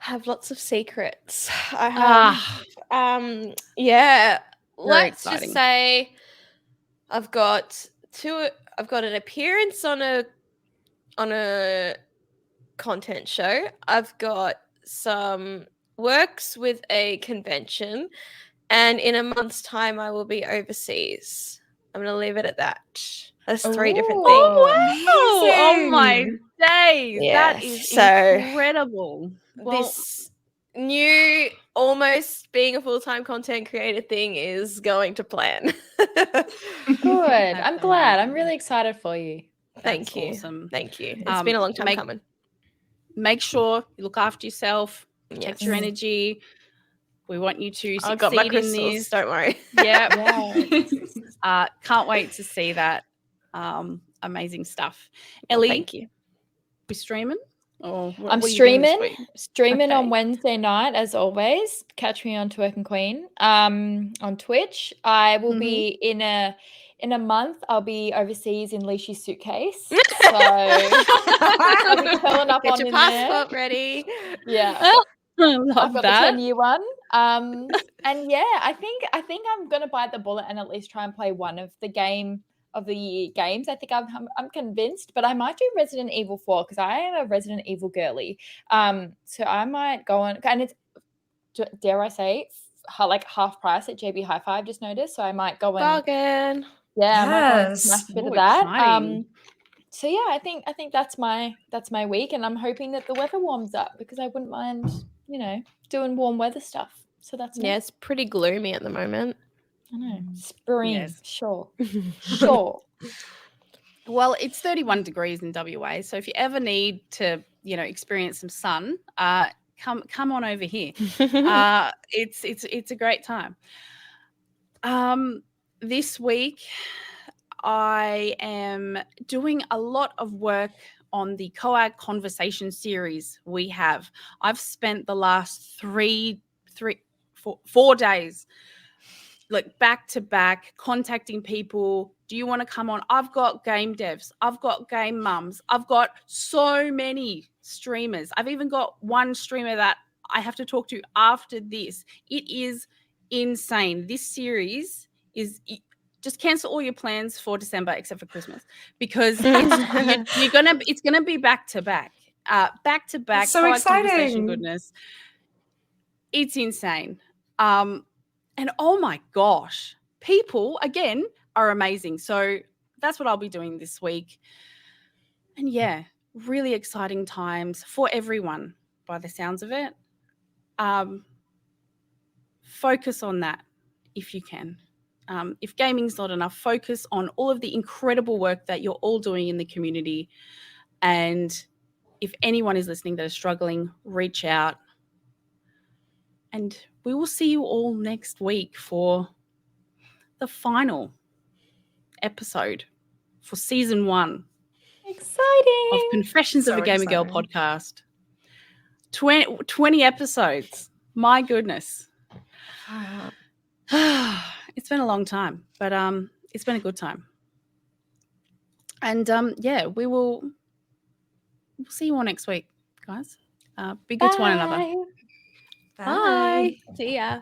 I have lots of secrets. I have, let's exciting. just say I've got an appearance on a content show. I've got some works with a convention, and in a month's time I will be overseas. I'm going to leave it at that. That's 3 different things. Oh my days. Yeah, That is so incredible. Well, this new almost being a full-time content creator thing is going to plan. Good. I'm glad. I'm really excited for you. Thank you. Awesome. Thank you. It's been a long time coming. Make sure you look after yourself, protect your energy. We want you to succeed I've got my in crystals, this. don't worry. Yeah. Can't wait to see that. Amazing stuff. Ellie, thank you. We streaming? Or I'm what are you doing this streaming week? on Wednesday night as always. Catch me on Twerk and Queen on Twitch. I will be in a month. I'll be overseas in Leishy's suitcase. So I'll be curling up Get on your in passport there. ready. Yeah. I love I've got that. the 10-year one. And yeah, I think I'm gonna bite the bullet and at least try and play one of the game of the year games. I think I'm convinced, but I might do Resident Evil 4 because I am a Resident Evil girly. So I might go on, and it's, dare I say, like half price at JB Hi-Fi. I've just noticed, so I might go and bargain. Yeah, I might go and smash a bit of that. Exciting. So yeah, I think that's my week, and I'm hoping that the weather warms up because I wouldn't mind, doing warm weather stuff. So that's me. Yeah, it's pretty gloomy at the moment. I know. Spring. Yes. Sure. Well, it's 31 degrees in WA, so if you ever need to, experience some sun, come on over here. It's a great time. This week, I am doing a lot of work on the COAG conversation series we have. I've spent the last 4 days like back to back contacting people. Do you want to come on? I've got game devs. I've got game mums. I've got so many streamers. I've even got one streamer that I have to talk to after this. It is insane. This series is just cancel all your plans for December except for Christmas because it's gonna be back to back. So exciting. Goodness. It's insane. And oh my gosh, people again are amazing. So that's what I'll be doing this week. And yeah, really exciting times for everyone by the sounds of it. Focus on that if you can. If gaming's not enough, focus on all of the incredible work that you're all doing in the community. And if anyone is listening that is struggling, reach out. And we will see you all next week for the final episode for season 1. Exciting. Of Confessions of a Gamer Girl podcast. 20 episodes. My goodness. It's been a long time, but it's been a good time. And yeah, we'll see you all next week, guys. Be good to one another. Bye. Bye. See ya.